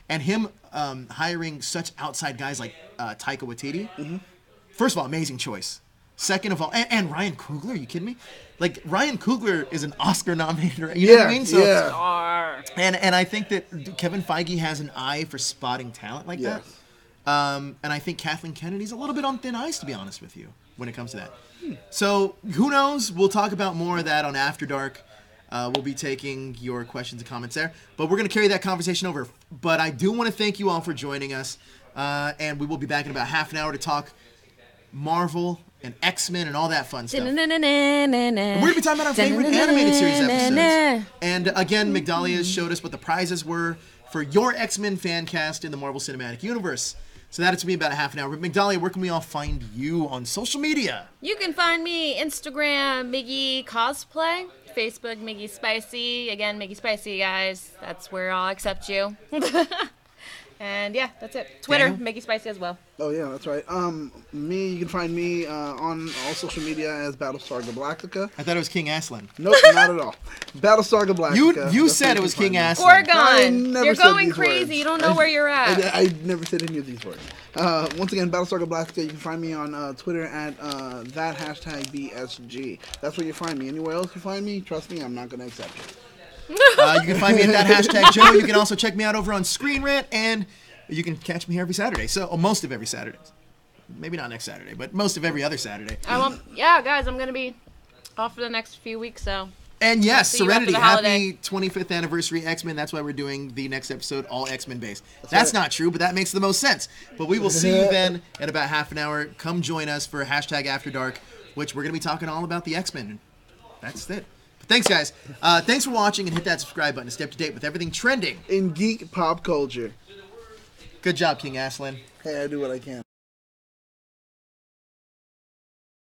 And him hiring such outside guys like Taika Waititi, first of all, amazing choice. Second of all, and Ryan Coogler, are you kidding me? Like, Ryan Coogler is an Oscar-nominated director, you know what I mean? So, And I think that Kevin Feige has an eye for spotting talent like that. And I think Kathleen Kennedy's a little bit on thin ice, to be honest with you, when it comes to that. So, who knows? We'll talk about more of that on After Dark. We'll be taking your questions and comments there. But we're going to carry that conversation over. But I do want to thank you all for joining us. And we will be back in about half an hour to talk Marvel and X-Men and all that fun stuff. And we're going to be talking about our favorite animated series episodes. And again, Migdalia showed us what the prizes were for your X-Men fan cast in the Marvel Cinematic Universe. So that's going to be about a half an hour. But Migdalia, where can we all find you on social media?
You can find me Instagram, Miggy Cosplay. Facebook, Miggy Spicy. Again, Miggy Spicy, guys. That's where I'll accept you. And yeah, that's it. Twitter, Miggy Spicy as well.
Oh yeah, that's right. You can find me on all social media as Battlestar Galactica.
I thought it was King Aslan.
Nope, not at all. Battlestar Galactica.
You said it was King Aslan.
Gorgon, you're going crazy.
Words.
You don't know where you're at.
I never said any of these words. Once again, Battlestar Galactica. You can find me on Twitter at that hashtag BSG. That's where you find me. Anywhere else you find me, trust me, I'm not going to accept it.
You can find me at that hashtag Joe. You can also check me out over on Screen Rant, and you can catch me here every Saturday. So, most of every Saturday. Maybe not next Saturday, but most of every other Saturday.
Yeah, guys, I'm going to be off for the next few weeks, so.
And yes,
See you after
Serenity,
the holiday.
happy 25th anniversary X-Men. That's why we're doing the next episode all X-Men based. That's not true, but that makes the most sense. But we will see you then in about half an hour. Come join us for hashtag After Dark, which we're going to be talking all about the X-Men. That's it. But thanks, guys. Thanks for watching, and hit that subscribe button to stay up to date with everything trending
in geek pop culture.
Good job, King Aslan.
Hey, I do what I can.